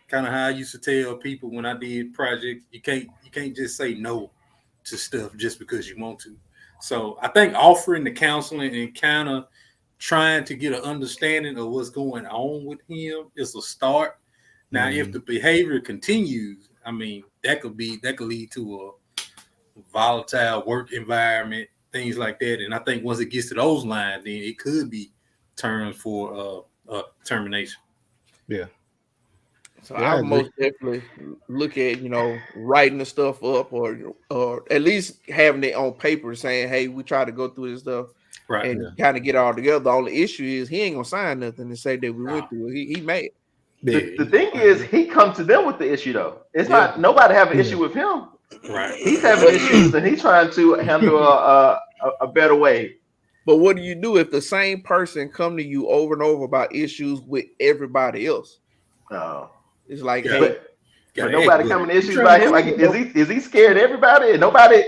kind of how I used to tell people when I did projects, you can't just say no to stuff just because you want to. So I think offering the counseling and kind of trying to get an understanding of what's going on with him is a start. Now, if the behavior continues, I mean, that could lead to a volatile work environment, things like that. And I think once it gets to those lines, then it could be turned for termination. Yeah. So I would most definitely look at, writing the stuff up or at least having it on paper saying, hey, we try to go through this stuff and kind of get it all together. The only issue is he ain't gonna sign nothing and say that we went through it. He made it. The thing is, he comes to them with the issue though. It's not nobody have an issue with him. Right. He's having issues and he's trying to handle a better way. But what do you do if the same person come to you over and over about issues with everybody else? It's like, but nobody coming to issues about him. Like, is he scared of everybody? Nobody.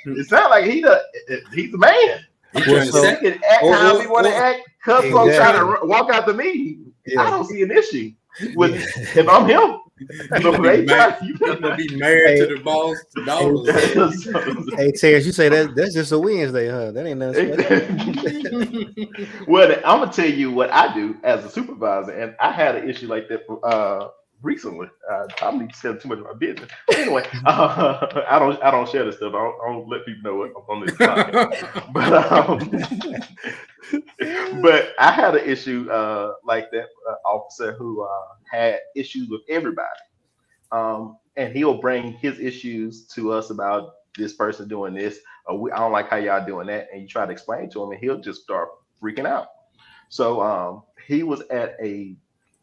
It sounds like he's the man. He can act how he want to act. Cuz folks trying to walk out the meeting. I don't see an issue with if I'm him. You gonna be married to the boss. Hey, Terrence, you say that's just a Wednesday, huh? That ain't nothing special. Well, I'm gonna tell you what I do as a supervisor, and I had an issue like that recently. I don't need to tell too much of my business. But anyway, I don't share this stuff. I don't let people know what I'm on this podcast. But I had an issue like that officer who had issues with everybody. And he'll bring his issues to us about this person doing this. I don't like how y'all doing that. And you try to explain to him and he'll just start freaking out. So he was at a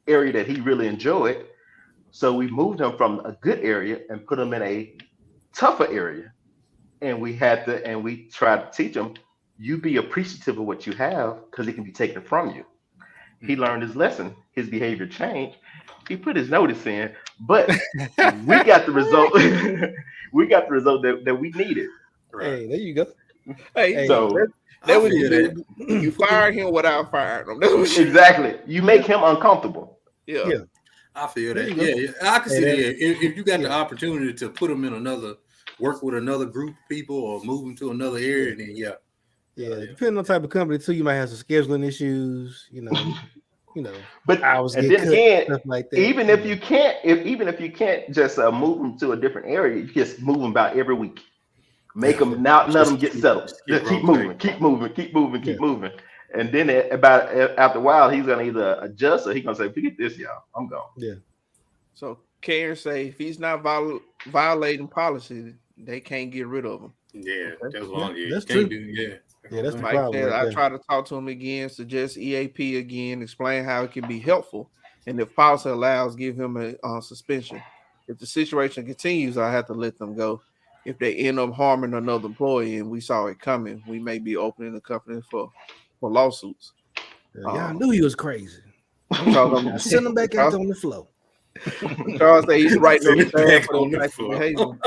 area that he really enjoyed. So we moved him from a good area and put him in a tougher area. And we tried to teach him, you be appreciative of what you have because it can be taken from you. He learned his lesson. His behavior changed. He put his notice in, but we got the result. We got the result that we needed. Hey, there you go. Hey, so that was you fired him without firing him. Exactly. You make him uncomfortable. Yeah. I feel that. Yeah. I can see that. If you got the opportunity to put them in work with another group of people or move them to another area, then yeah. Depending on the type of company too, you might have some scheduling issues, But hours and get then cut, again, stuff like that. even if you can't just move them to a different area, you just move them about every week. Make them let them get settled. Just keep moving. And then after a while, he's gonna either adjust or he's gonna say, "Forget this, y'all. I'm gone." Yeah. So Karen say if he's not violating policy, they can't get rid of him. Yeah, that's one. Yeah, that's can't true. do. Yeah, that's the Like problem. that, Right I there. try to talk to him again, suggest EAP again, explain how it can be helpful, and if policy allows, give him a suspension. If the situation continues, I have to let them go. If they end up harming another employee and we saw it coming, we may be opening the company for lawsuits. Y'all knew he was crazy. Charles, Send him back out there on the floor. Charles said he's writing Send up him staff back for on that the type of floor. behavior.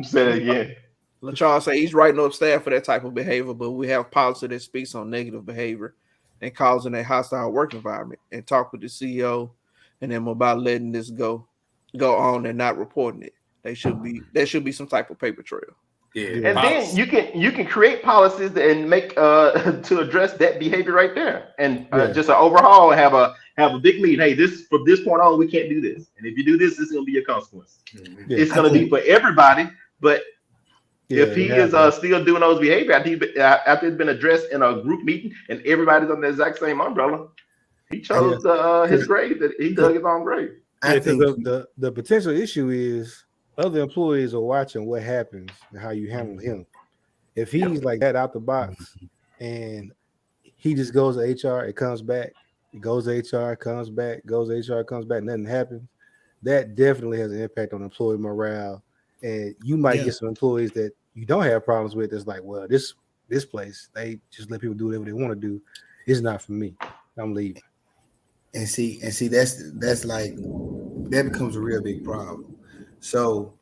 Say that again. LaCharles say he's writing up staff for that type of behavior, but we have policy that speaks on negative behavior and causing a hostile work environment. And talk with the CEO and them about letting this go on and not reporting it. There should be some type of paper trail. Yeah, And then you can create policies and make to address that behavior right there, and just an overhaul and have a big meeting. Hey, this from this point on, we can't do this, and if you do this, this is going to be your consequence. It's going to be for everybody, but if he is still doing those behavior after it's been addressed in a group meeting and everybody's on the exact same umbrella, he chose his grave. That he dug his own grave. I think the potential issue is other employees are watching what happens and how you handle him. If he's like that out the box and he just goes to HR, it comes back, it goes to HR, comes back, goes to HR, comes back, nothing happens. That definitely has an impact on employee morale. And you might get some employees that you don't have problems with. It's like, well, this place, they just let people do whatever they want to do. It's not for me. I'm leaving. And see, that's like that becomes a real big problem. So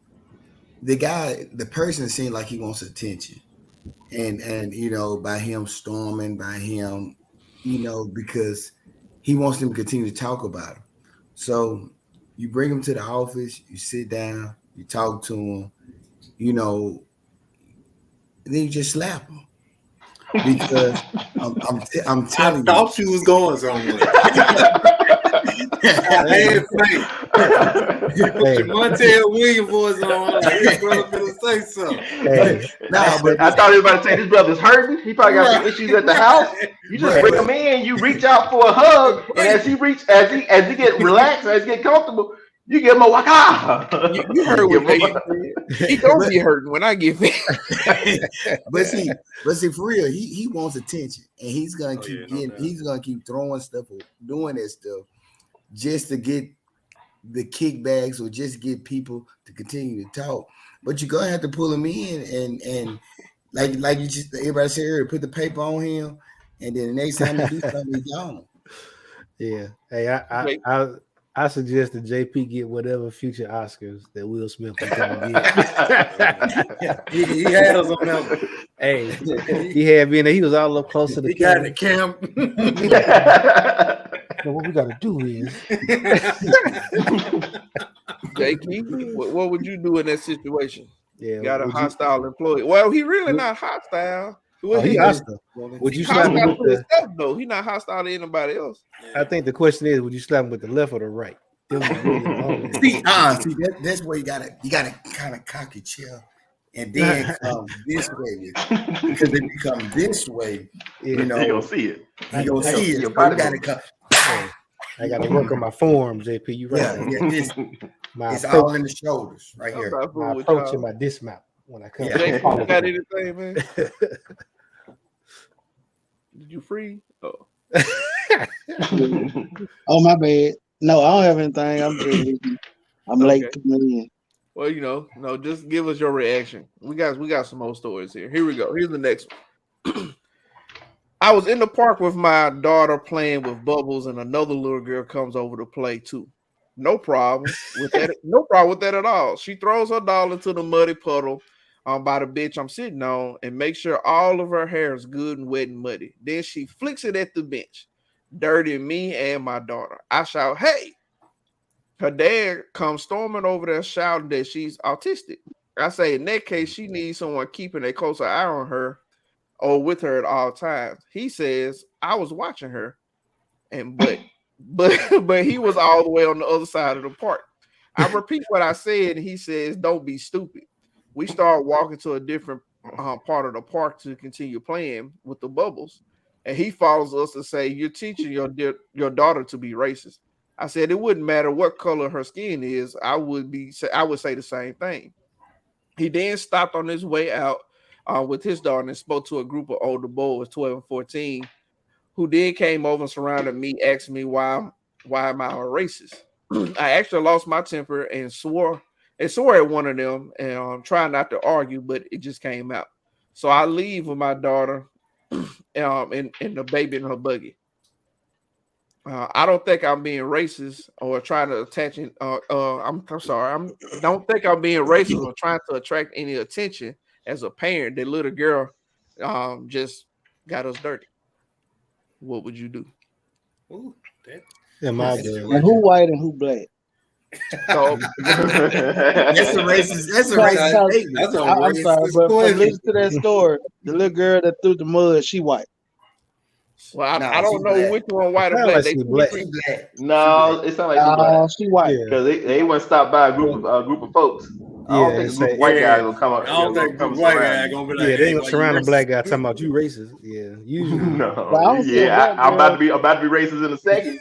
the person seemed like he wants attention, and by him storming, by him, because he wants them to continue to talk about him. So you bring him to the office, you sit down, you talk to him, and then you just slap him. Because I'm telling you, I thought you was going somewhere. Put your Montel Williams voice on. His brother gonna say something. But I thought everybody say this brother's hurting. He probably got some issues at the house. You just bring him in, you reach out for a hug, and as he get relaxed, as he get comfortable, you give him a waka. You heard what he don't be hurting when I get there. but see, for real, he wants attention, and he's gonna he's gonna keep throwing stuff or doing that stuff just to get the kickbacks or just get people to continue to talk. But you're gonna have to pull him in and like you just everybody said earlier, put the paper on him, and then the next time you do something, he's gone. Yeah. Hey, I suggest that JP get whatever future Oscars that Will Smith was going to get. he had us on that one. Hey, he had been there. He was all up close to the got in the camp. So what we got to do is, JP, what would you do in that situation? Yeah, got a hostile employee. Well, he really not hostile. He hostile. Would you slap him with himself, though? He not hostile to anybody else. I think the question is, would you slap him with the left or the right? See, that's where you gotta kind of cock your chair and then come this way. Because if you come this way, you gonna see it. You gonna see it. You gotta come. I gotta work on my form, JP. You right? Yeah, it's all in the shoulders, right here. My approach and my dismount when I come. You got anything, man? Did you free? Oh. Oh, my bad. No, I don't have anything. I'm late coming in. Well, just give us your reaction. We got some more stories here. Here we go. Here's the next one. I was in the park with my daughter playing with bubbles, and another little girl comes over to play too. No problem with that. No problem with that at all. She throws her doll into the muddy puddle by the bench I'm sitting on and make sure all of her hair is good and wet and muddy. Then she flicks it at the bench, dirtying me and my daughter. I shout, "Hey!" Her dad comes storming over there shouting that she's autistic. I say, in that case, she needs someone keeping a closer eye on her or with her at all times. He says, I was watching her, but he was all the way on the other side of the park. I repeat what I said, and he says, don't be stupid. We start walking to a different part of the park to continue playing with the bubbles. And he follows us and say, you're teaching your daughter to be racist. I said, it wouldn't matter what color her skin is. I would say the same thing. He then stopped on his way out with his daughter and spoke to a group of older boys, 12 and 14, who then came over and surrounded me, asking me why am I a racist? I actually lost my temper and swore at one of them, and trying not to argue, but it just came out. So I leave with my daughter and the baby in her buggy. I don't think I'm being racist or trying to attach it. I'm sorry. Don't think I'm being racist or trying to attract any attention as a parent. That little girl just got us dirty. What would you do? Ooh, my and who white and who black? So, that's a racist. That's a racist statement. That's a I'm racist sorry, but question. listen to that story. The little girl that threw the mud, she white. Well, I don't know which one white or black. They black. No, it sounds like she black. She white. Because they went stop by a group of folks. I don't think a group of white guys gonna come up. I don't think the white guy gonna be like, they gonna surround a black guy racist? talking about you racist. Yeah, usually. No, I'm about to be racist in a second.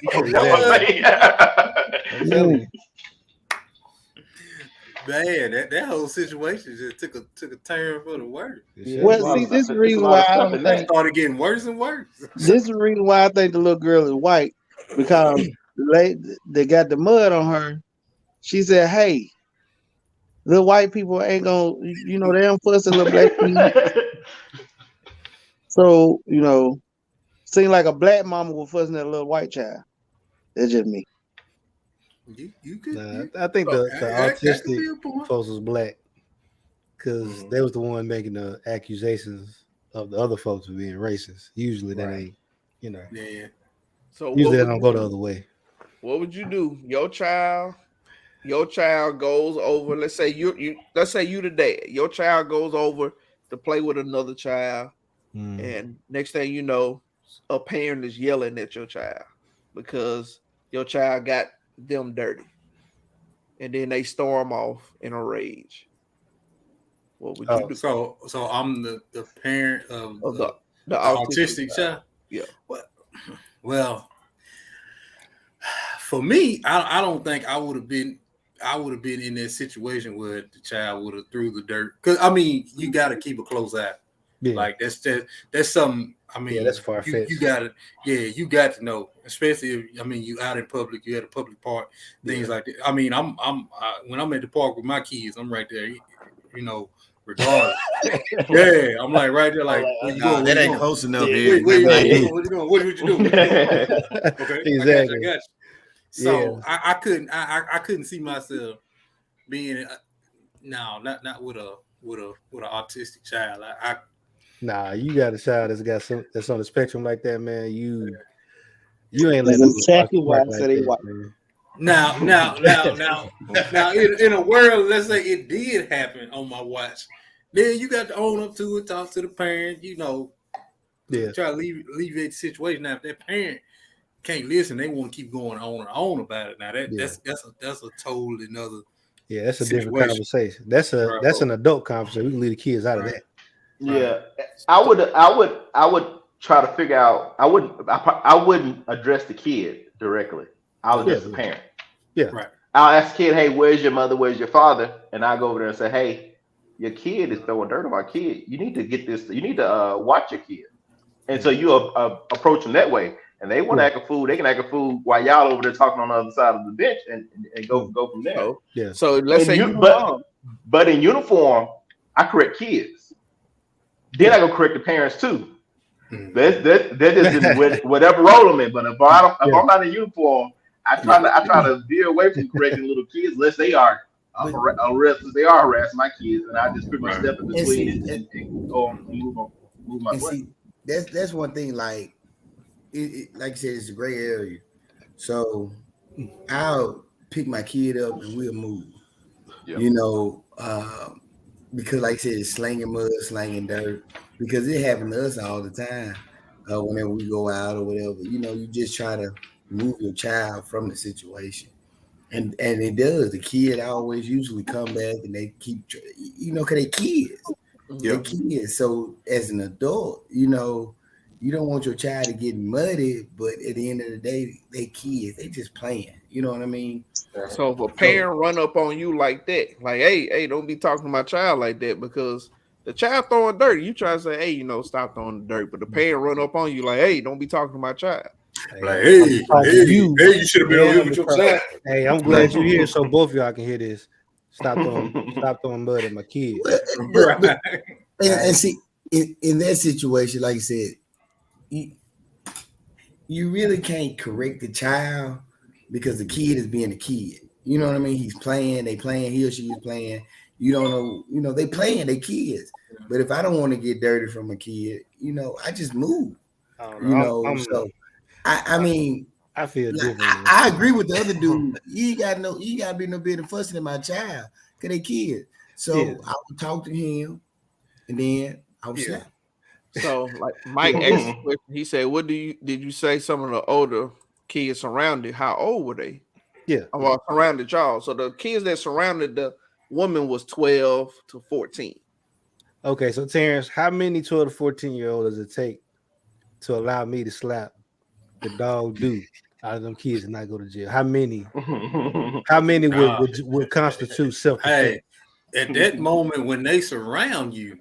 Man, that whole situation just took a turn for the worse. Well, see, this is the reason why I don't think started getting worse and worse. This is the reason why I think the little girl is white, because they got the mud on her. She said, "Hey, the white people ain't gonna, they don't fuss at little black people." So, seem like a black mama was fussing at a little white child. That's just me. You could. I think the autistic folks was black because they was the one making the accusations of the other folks for being racist. Usually that ain't, Yeah. So usually they don't go the other way. What would you do? Your child goes over. Let's say you the dad. Your child goes over to play with another child, and next thing you know, a parent is yelling at your child because your child got them dirty, and then they storm off in a rage. What would you do? So I'm the parent of the autistic child. Yeah. Well, for me, I don't think I would have been in that situation where the child would have threw the dirt. Because you got to keep a close eye. Yeah. Like that's something. That's far-fetched. You got to know, especially if you out in public, you at a public park, things like that. When I'm at the park with my kids, I'm right there, regardless. Yeah, I'm like right there, like that ain't close enough. What you doing? What would you do? Okay, exactly. I got you. So I couldn't see myself being not with a autistic child. Nah, you got a child that's on the spectrum like that, man. You ain't letting them exactly why I said that, white. Now, in a world, let's say it did happen on my watch, then you got to own up to it, talk to the parent, try to alleviate the situation. Now, if that parent can't listen, they want to keep going on about it. Now, that's a totally another. Yeah, that's a different conversation. That's an adult conversation. We can leave the kids out of that. Yeah, I would try to figure out. I wouldn't address the kid directly. I'll address the parent. Yeah, right. I'll ask the kid, "Hey, where's your mother? Where's your father?" And I go over there and say, "Hey, your kid is throwing dirt on my kid. You need to get this. You need to watch your kid." And so you approach them that way. And they want to act a fool. They can act a fool while y'all over there talking on the other side of the bench and go from there. Oh, yeah. So let's say but in uniform, I correct kids. Then I go correct the parents too. They're just in whatever role I'm in. But if I'm not in uniform, I try to veer away from correcting little kids unless they are harassing my kids, and I just pretty much step in between and go on and move my way. That's one thing. Like I said, it's a gray area. So I'll pick my kid up and we'll move. Yep. Because like I said, it's slanging mud, slanging dirt. Because it happens to us all the time. Whenever we go out or whatever, you just try to move your child from the situation. And it does. The kid always usually come back and they keep, because they kids. They're kids. So as an adult, you don't want your child to get muddy, but at the end of the day, they kids, they just playing. You know what I mean? So if a parent run up on you like that, like, hey, don't be talking to my child like that, because the child throwing dirt, you try to say, hey, stop throwing the dirt, but the parent run up on you like, hey, don't be talking to my child. Like, hey, you should have been over with your child. Hey, I'm glad you're here so both of y'all can hear this. Stop throwing mud at my kids. And see, in that situation, like you said, you really can't correct the child because the kid is being a kid. You know what I mean? He's playing, he or she is playing. You don't know, they playing, they kids. But if I don't want to get dirty from a kid, I just move. So I mean, I feel different. I agree with the other dude. You got to be no bit of fussing at my child because they kids. So I would talk to him, and then I would slap. So, like Mike asked the question, he said, did you say some of the older kids surrounded? How old were they? Yeah. Well, surrounded y'all. So the kids that surrounded the woman was 12 to 14. Okay, so Terrence, how many 12 to 14-year-olds does it take to allow me to slap the dog dude out of them kids and not go to jail? How many? How many would constitute self-defense? Hey, at that moment when they surround you,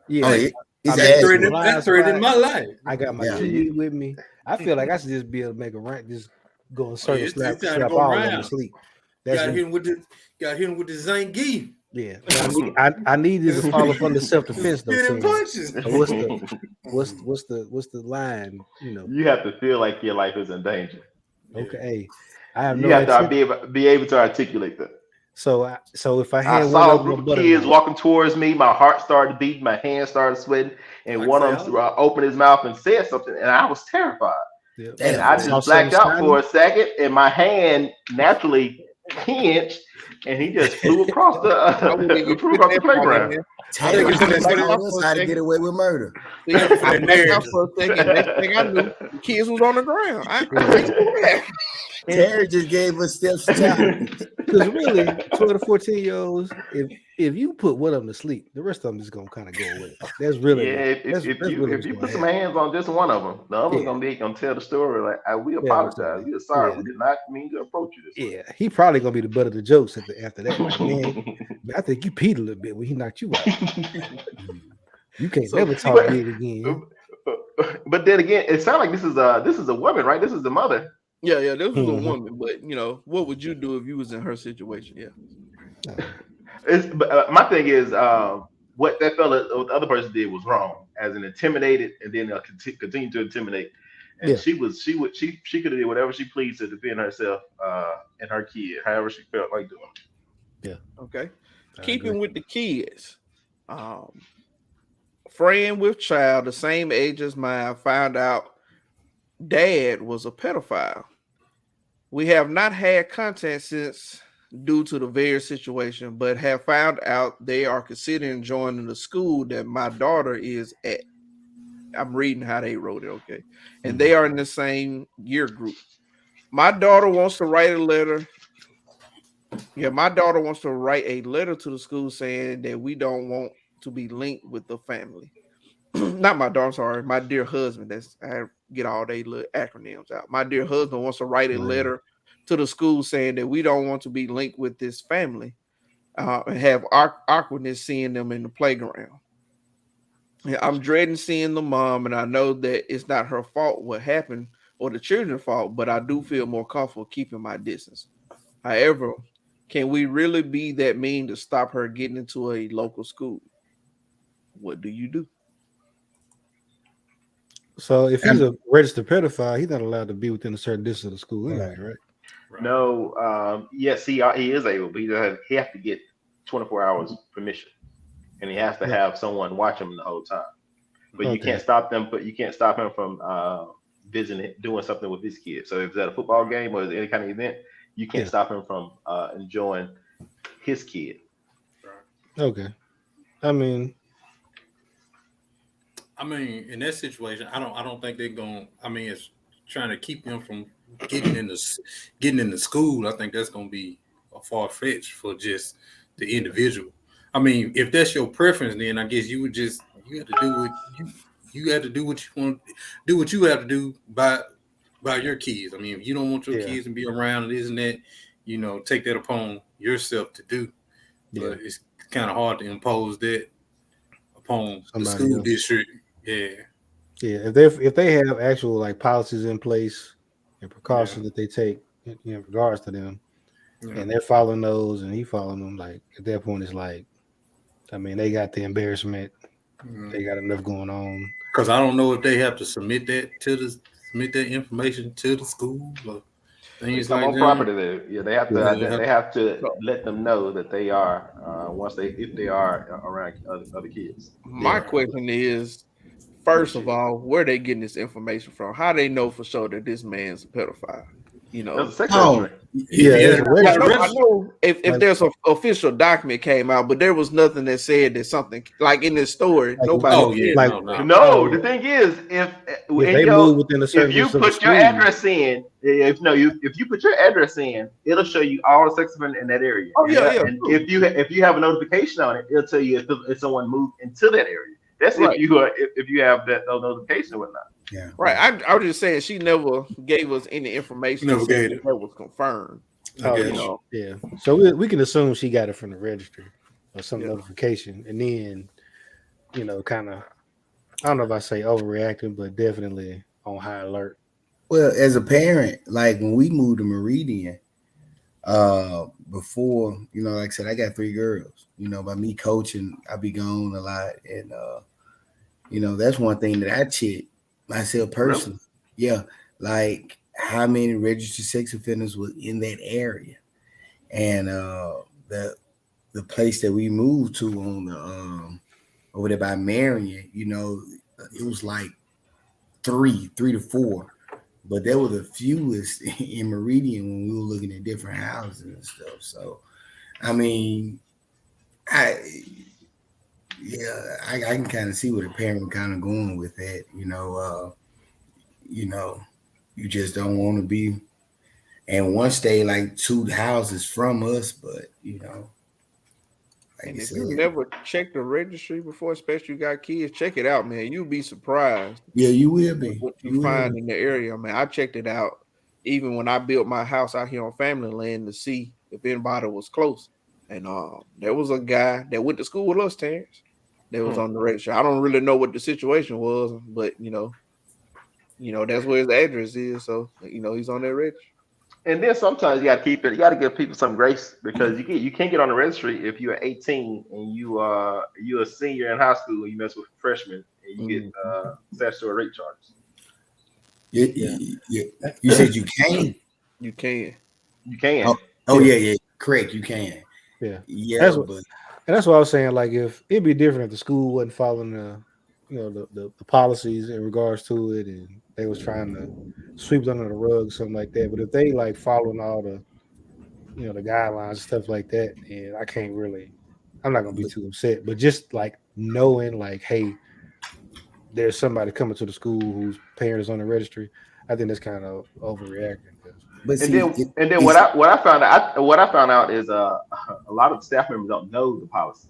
that's threatening my life. I got my kid with me. I feel like I should just be able to make a rank, just go and circle slap all of them to sleep. Got him with the Zangief. Yeah, I need this to fall up under self-defense though. So what's the line? You have to feel like your life is in danger. Okay, you have to be able to articulate that. So if I had saw a group of kids walking towards me, my heart started beating, my hands started sweating, and one of them opened his mouth and said something, and I was terrified. Yep. And I just blacked out for a second, and my hand naturally hinged, and he just flew across the playground. How to get away with murder? I blacked out for a second. Next thing I knew, the kids was on the ground. Terry just gave us steps to because really, 12 to 14-year-olds, if you put one of them to sleep, the rest of them is gonna kind of go away. That's really if you put some hands on just one of them, the other's gonna tell the story like, we apologize, we are sorry, we did not mean to approach you this way. Yeah, he probably gonna be the butt of the jokes after that. Like, man, I think you peed a little bit when he knocked you out. You can't never talk to me again. But then again, it sounds like this is a woman, right? This is the mother. Yeah, this was a woman, but what would you do if you was in her situation? Yeah. My thing is, what that the other person did was wrong, as in intimidated, and then continue to intimidate. And she could have did whatever she pleased to defend herself and her kid, however she felt like doing. Yeah. Okay. Keeping with the kids, friend with child the same age as mine found out dad was a pedophile. We have not had contact since due to the various situation, but have found out they are considering joining the school that my daughter is at. I'm reading how they wrote it, okay? And they are in the same year group. My daughter wants to write a letter. Yeah, my daughter wants to write a letter to the school saying that we don't want to be linked with the family. Not my daughter, sorry, my dear husband. I get all they little acronyms out. My dear husband wants to write a letter to the school saying that we don't want to be linked with this family and have awkwardness seeing them in the playground. Yeah, I'm dreading seeing the mom, and I know that it's not her fault what happened or the children's fault, but I do feel more comfortable keeping my distance. However, can we really be that mean to stop her getting into a local school? What do you do? So if he's a registered pedophile, he's not allowed to be within a certain distance of the school anyway, right? No, yes, he is able, but he has to get 24 hours permission, and he has to have someone watch him the whole time. But you can't stop them. But you can't stop him from visiting, doing something with his kids. So if it's at a football game or any kind of event, you can't stop him from enjoying his kid. Okay, I mean, in that situation, I don't think they're going. It's trying to keep him from getting into school. I think that's going to be a far fetch for just the individual. If that's your preference, then I guess you have to do what you have to do what you want, do what you have to do by your kids. I mean, if you don't want your kids to be around and this and that, you know, take that upon yourself to do. Yeah. But it's kind of hard to impose that upon the Somebody school else. district. Yeah. Yeah, if they have actual like policies in place and precautions that they take in regards to them, and they're following those, and he following them, like at that point, it's like, I mean, they got the embarrassment, they got enough going on. Because I don't know if they have to submit that information to the school or things like on that. property there. Yeah, they have to. They have to let them know that they are if they are around other kids. My question is, first of all, where they getting this information from? How they know for sure that this man's a pedophile? You know, That's a sex registry. I know if there's an official document came out, but there was nothing that said that something like in this story. Nobody. No. The thing is, if you put your address in, if you put your address in, it'll show you all the sex offenders in that area. Oh yeah. And if you have a notification on it, it'll tell you if someone moved into that area. That's right. if you have that notification or whatnot. Yeah. Right. I was just saying she never gave us any information that was confirmed. Yeah. So we can assume she got it from the registry or some notification, and then kind of, I don't know if I say overreacting, but definitely on high alert. Well, as a parent, like when we moved to Meridian, before, like I said, I got 3 girls. By me coaching, I be gone a lot, and that's one thing that I check myself personally. Really? Yeah, like how many registered sex offenders were in that area, and the place that we moved to on the over there by Marion, it was like 3 to 4. But there were the fewest in Meridian when we were looking at different houses and stuff. So, I mean, I can kind of see where the parent kind of going with that. You just don't want to be. And once they like 2 houses from us, but and if you never checked the registry before, especially you got kids, check it out, man. You'll be surprised. Yeah, you will be. What you find in the area, man. I checked it out even when I built my house out here on family land to see if anybody was close. And there was a guy that went to school with us, Terrence, that was on the registry. I don't really know what the situation was, but that's where his address is. So he's on that registry. And then sometimes you got to keep it. You got to give people some grace because you can't get on the registry if you're 18 and you're a senior in high school and you mess with freshmen and you get statutory rape charges. Yeah. You said you can. You can. Oh yeah. Correct. You can. Yeah. And that's what I was saying. Like, if it'd be different if the school wasn't following the policies in regards to it, and they was trying to sweep it under the rug, something like that. But if they like following all the, the guidelines and stuff like that, and I'm not gonna be too upset. But just like knowing, like, hey, there's somebody coming to the school whose parent is on the registry, I think that's kind of overreacting. But what I found out is a lot of the staff members don't know the policy.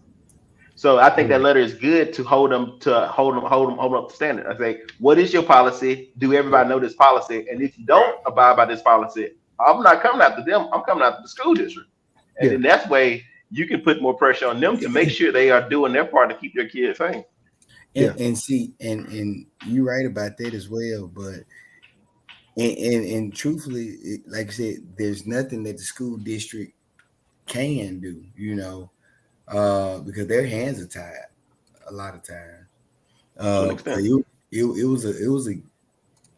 So I think that letter is good to hold them up to standard. I say, what is your policy? Do everybody know this policy? And if you don't abide by this policy, I'm not coming after them. I'm coming after the school district. And then that's way you can put more pressure on them to make sure they are doing their part to keep their kids safe. And see, and you're right about that as well. But and truthfully, like I said, there's nothing that the school district can do, because their hands are tied a lot of times. It was a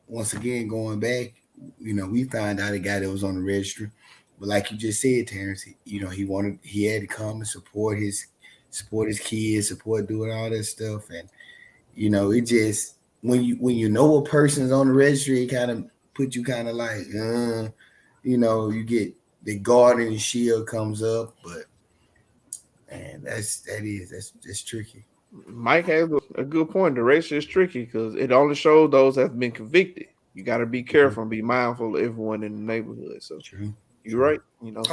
once again going back, we found out a guy that was on the registry, but like you just said, Terrence, he had to come and support his kids, doing all that stuff, and it just when you know a person is on the registry, it kind of put you kind of like you get the guardian and shield comes up, but. And that's tricky. Mike has a good point. The registry is tricky because it only shows those that have been convicted. You got to be careful and be mindful of everyone in the neighborhood. So you're right. You gotta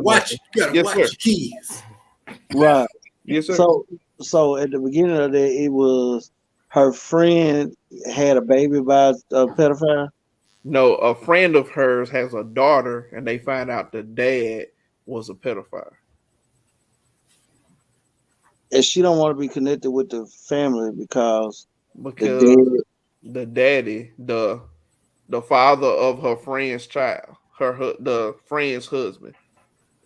watch your keys. Right. Yes, sir. So So at the beginning of that, it was her friend had a baby by a pedophile. No, a friend of hers has a daughter, and they find out the dad was a pedophile. And she don't want to be connected with the family because the daddy, the father of her friend's child, the friend's husband,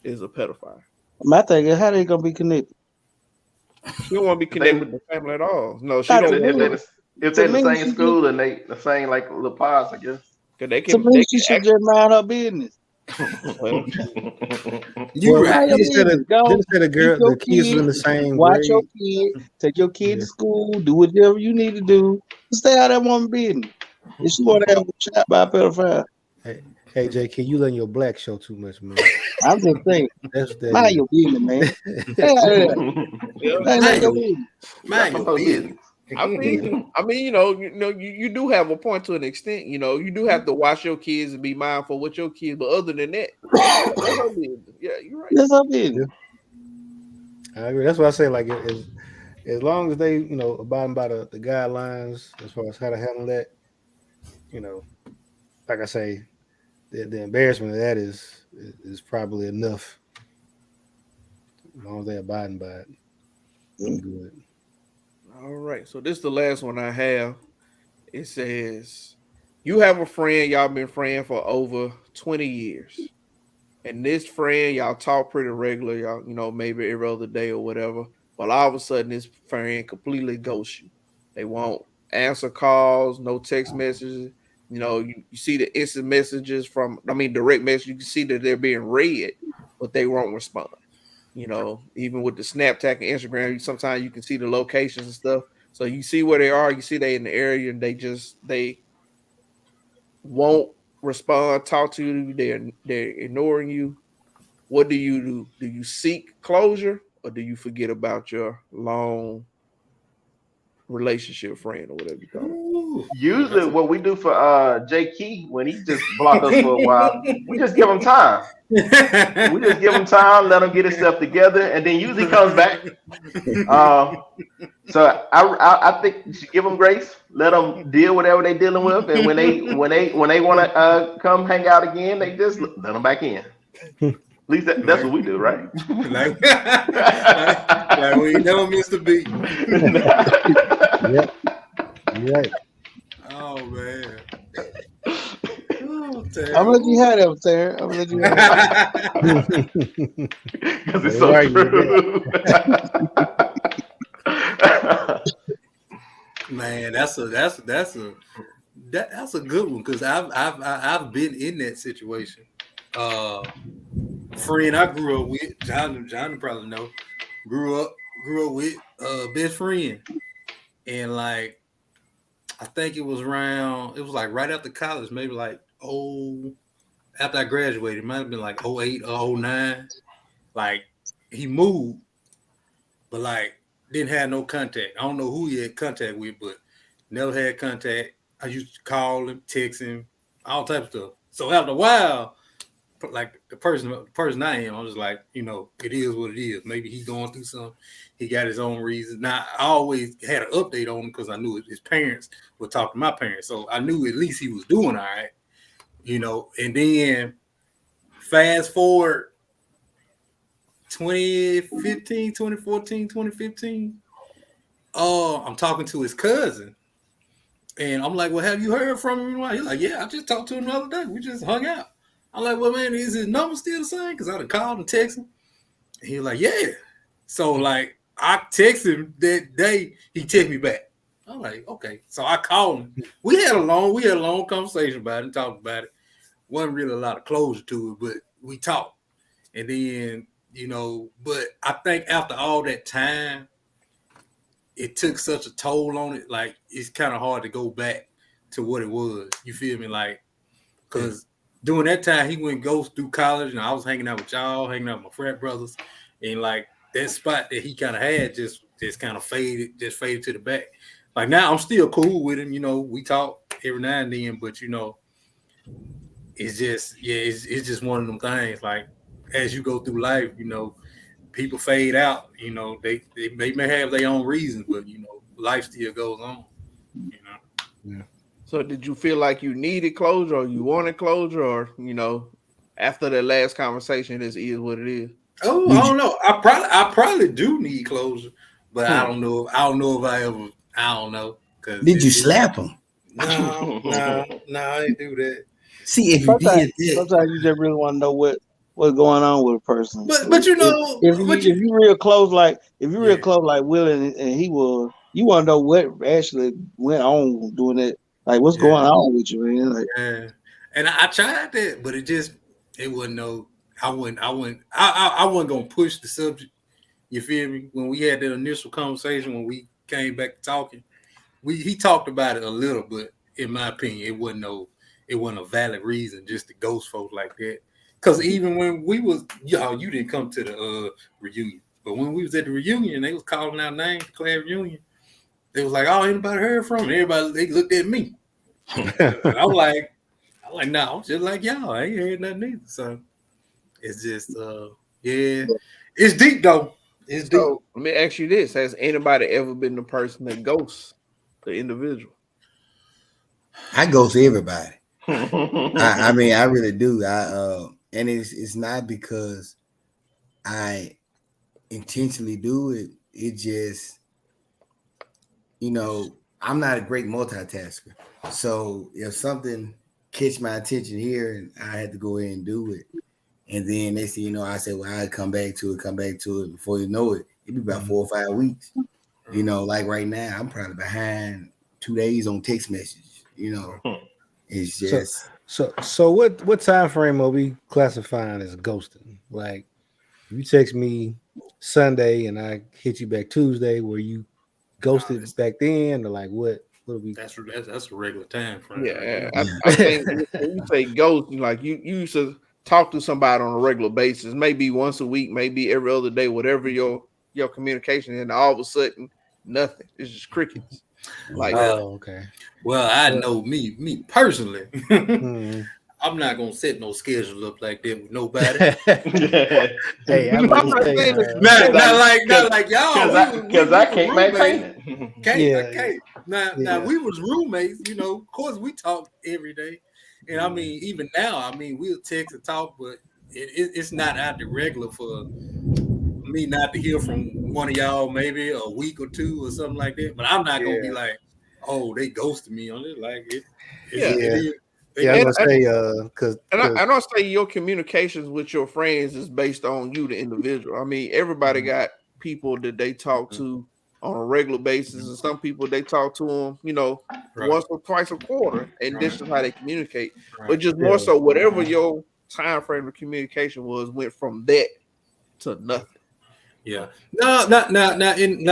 is a pedophile. My thing is, how they gonna be connected? She don't want to be connected with the family at all. No, she don't. If they're in the same school and they the same like little pods, I guess. They can. To me, she should just mind her business. You right. Instead of the kids in the same watch grade. your kid, take your kid to school, do whatever you need to do. Stay out of that woman business. If she want to have a child by a pedophile. Hey, JK, you letting your black show too much, man. I'm just saying. Mind your business, man. Mind your business. I mean, you do have a point to an extent. You do have to watch your kids and be mindful with your kids. But other than that, yeah, you're right. That's our business. I agree. That's what I say. Like, as long as they, abiding by the guidelines as far as how to handle that, like I say, the embarrassment of that is probably enough. As long as they're abiding by it, I'm good. All right, so this is the last one I have. It says, you have a friend, y'all been friends for over 20 years. And this friend, y'all talk pretty regular, y'all, maybe every other day or whatever. But all of a sudden, this friend completely ghosts you. They won't answer calls, no text messages. You see the instant messages direct messages. You can see that they're being read, but they won't respond. Even with the Snapchat and Instagram, sometimes you can see the locations and stuff. So you see where they are, you see they in the area, and they won't respond, talk to you. They're ignoring you. What do you do? Do you seek closure, or do you forget about your long relationship friend or whatever you call it? Usually, what we do for Jay Key when he just blocked us for a while, we just give him time. We just give him time, let him get himself together, and then usually comes back. So I think you should give them grace, let them deal whatever they're dealing with, and when they want to come hang out again, they just let them back in. At least that's what we do, right? like we never missed a beat. Yep. You're right. Oh man. I'm gonna let you have that, Sarah. I'm gonna let you have that. Because it's so true. Man, that's a good one because I've been in that situation. Friend I grew up with, John probably know, grew up with best friend, and like I think it was like right after college, maybe like after I graduated, it might have been like 08 or 09. Like he moved, but like didn't have no contact. I don't know who he had contact with, but never had contact. I used to call him, text him, all types of stuff. So after a while, like the person I am, I was like, it is what it is. Maybe he's going through something. He got his own reasons. Now I always had an update on him because I knew his parents would talk to my parents, so I knew at least he was doing all right, And then fast forward 2014, 2015. I'm talking to his cousin, and I'm like, "Well, have you heard from him?" He's like, "Yeah, I just talked to him the other day. We just hung out." I'm like, "Well, man, is his number still the same?" Because I'd have called and texted him. And he was like, "Yeah." So like, I texted him that day. He texted me back. I'm like, "Okay." So I called him. We had a long conversation about it and talked about it. Wasn't really a lot of closure to it, but we talked. And then, but I think after all that time, it took such a toll on it. Like, it's kind of hard to go back to what it was. You feel me? Like, because during that time, he went and goes through college, and I was hanging out with y'all, hanging out with my frat brothers, and like that spot that he kind of had just kind of faded to the back. Like now, I'm still cool with him. We talk every now and then, but it's just one of them things. Like as you go through life, people fade out. You know, they may have their own reasons, but you know, life still goes on. You know. Yeah. So did you feel like you needed closure, or you wanted closure, or you know, after that last conversation, this is what it is? Oh, I don't know. I probably do need closure, but I don't know. I don't know if I ever. I don't know. Did you slap him? No, I didn't do that. See, if you did that, sometimes you just really want to know what's going on with a person. But you know, if you real close, like real close, like Will and he was, you want to know what actually went on doing it. Like, what's going on with you, man? Like, and I tried that, but it wasn't no. I wasn't gonna push the subject. You feel me? When we had that initial conversation, when we came back to talking, he talked about it a little, but in my opinion, it wasn't a valid reason just to ghost folks like that. Because even when we was, you didn't come to the reunion, but when we was at the reunion, they was calling out names, class reunion. They was like, "Oh, anybody heard from him?" Everybody, they looked at me. I'm like, nah, I'm just like y'all. I ain't heard nothing either. So it's just, it's deep though. It's deep. So let me ask you this: has anybody ever been the person that ghosts the individual? I ghost everybody. I mean, I really do. And it's not because I intentionally do it. It just, you know, I'm not a great multitasker. So if something catch my attention here, and I had to go ahead and do it, and then they say, you know, I said, well, I'd come back to it. Before you know it, it'd be about 4 or 5 weeks. You know, like right now, I'm probably behind 2 days on text messages. You know, it's just. So what time frame are we classifying as ghosting? Like, you text me Sunday and I hit you back Tuesday, where you ghosted back then, or like what are we? That's a regular time frame. Yeah, I think when you say ghost, like you used to talk to somebody on a regular basis, maybe once a week, maybe every other day, whatever your communication, and all of a sudden nothing. It's just crickets. Like, okay. Well, I know me personally. I'm not gonna set no schedule up like that with nobody. Hey, I'm not like y'all, because I can't maintain it. I can't. Now we was roommates, you know. Of course, we talk every day, and I mean, even now, I mean, we'll text and talk, but it's not out the regular for me not to hear from one of y'all maybe a week or two or something like that. But I'm not gonna be like, oh, they ghosted me on it. Like I'm gonna say because I don't say your communications with your friends is based on you, the individual. I mean, everybody got people that they talk to on a regular basis, and some people they talk to them, you know, once or twice a quarter, and this is how they communicate. But just more so, whatever your time frame of communication was, went from that to nothing. Yeah, not in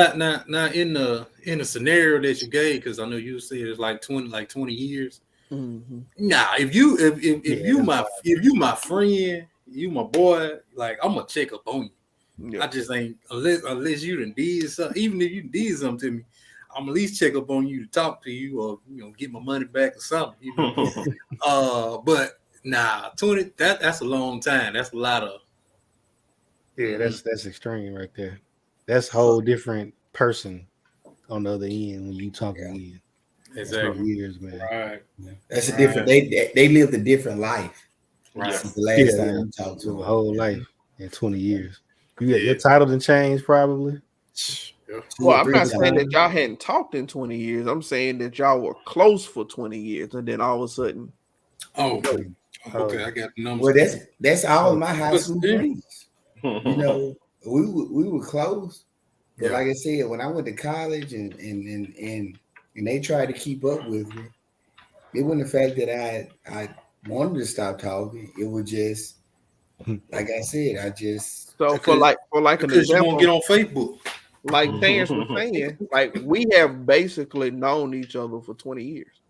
the scenario that you gave, because I know you said it's like 20 years. Mm-hmm. Nah, if you my friend, you my boy, like I'm gonna check up on you. Yeah. I just ain't unless you done did something. Even if you did something to me, I'm at least check up on you to talk to you, or you know, get my money back or something. You know? But nah, 20 that's a long time. That's a lot of. Yeah, that's extreme right there. That's a whole different person on the other end when you talking in. Exactly. Years, man. Right. That's a different. They lived a different life. Right. Since the last time you talked to them. A whole life in 20 years. Your title done changed probably. Well, I'm not saying that y'all hadn't talked in 20 years. I'm saying that y'all were close for 20 years, and then all of a sudden. Okay, I got the numbers. Well, that's all my high school friends. You know, we were close, but like I said, when I went to college and they tried to keep up with me, it wasn't the fact that I wanted to stop talking. It was just like I said, for like an example, you won't get on Facebook. Like Terrence was saying, like we have basically known each other for 20 years.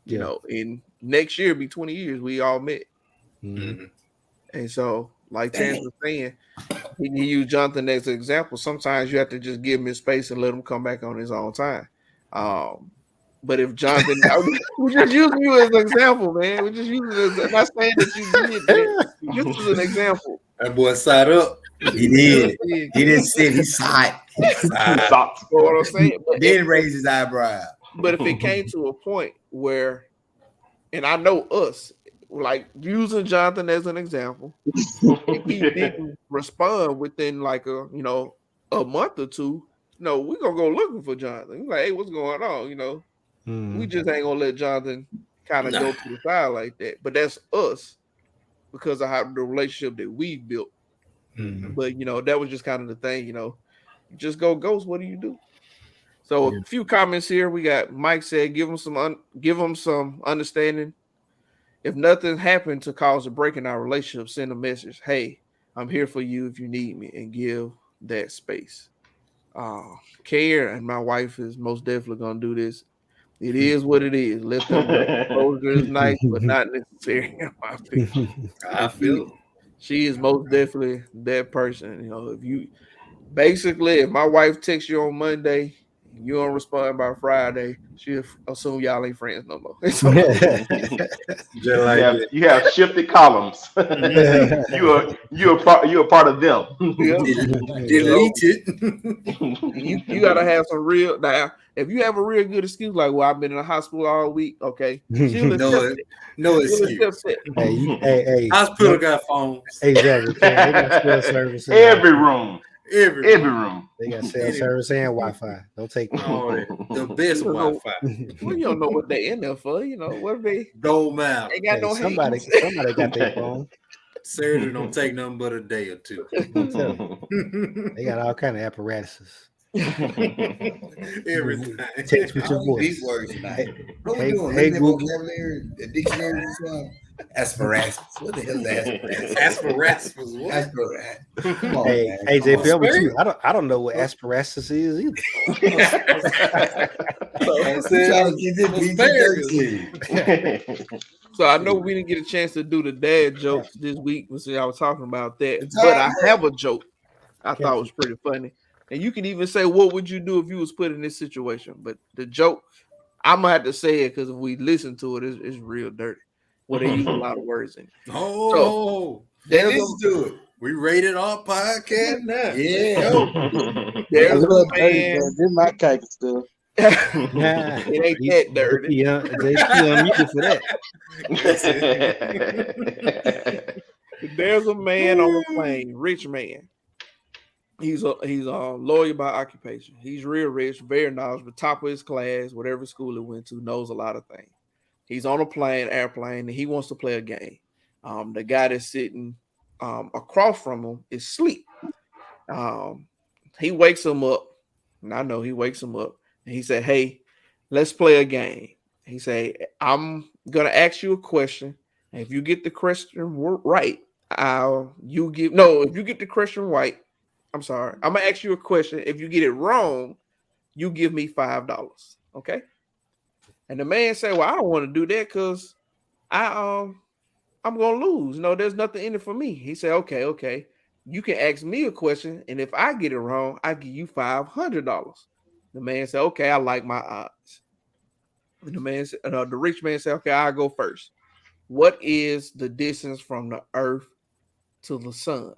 You know, in next year be 20 years we all met. Mm-hmm. And so, like Terrence was saying, he used Jonathan as an example. Sometimes you have to just give him his space and let him come back on his own time. But if Jonathan, we're just using you as an example, man. We're just using it as, I'm not saying that you did that. Just as an example. That boy side up. He did. He didn't sit. He sighed. You know what I'm saying? But Then raised his eyebrow. But if it came to a point where, and I know us, like using Jonathan as an example, if he didn't respond within like a month or two, no, we're gonna go looking for Jonathan. We're like, hey, what's going on? We just ain't gonna let Jonathan kind of go to the side like that. But that's us because of how the relationship that we built. But that was just kind of the thing. You just go ghost. What do you do? So a few comments here. We got Mike said, give him some understanding. If nothing happened to cause a break in our relationship, send a message. Hey, I'm here for you if you need me, and give that space. Care, and my wife is most definitely gonna do this. It is what it is. Let them closure is nice, but not necessary. In my opinion. I feel it. She is most definitely that person. If my wife texts you on Monday, you don't respond by Friday, she'll assume y'all ain't friends no more. You have shifted columns. You're a part of them. Delete it. You gotta have some real. Now, if you have a real good excuse, like, well, I've been in the hospital all week, okay. No excuse. Hey, hospital got phones. Exactly. They got cell service. Every room. Every room. They got cell service and Wi-Fi. Don't take the best Wi-Fi. Well, you don't know what they in there for. What if they don't matter. They got no somebody got their phone. Surgery don't take nothing but a day or two. They got all kind of apparatuses. Everything. Text with your voice. These words tonight. What we doing? Hey, Google. Google. The dictionary or something? Asparagus. What the hell is asparagus? Asparagus was what? Asparagus. Come on, Hey, man. JPL with you. I don't know what asparagus is either. So I know we didn't get a chance to do the dad jokes this week. I was talking about that, but I have a joke I thought was pretty funny. And you can even say, what would you do if you was put in this situation? But the joke, I'm gonna have to say it because if we listen to it, it's real dirty. Well, they use a lot of words in it. Oh, listen to it. We rated our podcast now. Yeah. There's a man. This my kind of stuff. It ain't that dirty. JP for that. There's a man on a plane, rich man. He's a lawyer by occupation. He's real rich, very knowledgeable, top of his class, whatever school he went to, knows a lot of things. He's on a airplane, and he wants to play a game. The guy that's sitting across from him is asleep. He wakes him up, and I know he wakes him up, and he said, hey, let's play a game. He said, I'm going to ask you a question, and if you get the question right, if you get the question right, I'm sorry, I'm going to ask you a question. If you get it wrong, you give me $5, okay? And the man said, well, I don't want to do that because I'm going to lose. There's nothing in it for me. He said, okay. You can ask me a question, and if I get it wrong, I give you $500. The man said, okay, I like my odds. And the rich man said, okay, I'll go first. What is the distance from the earth to the sun?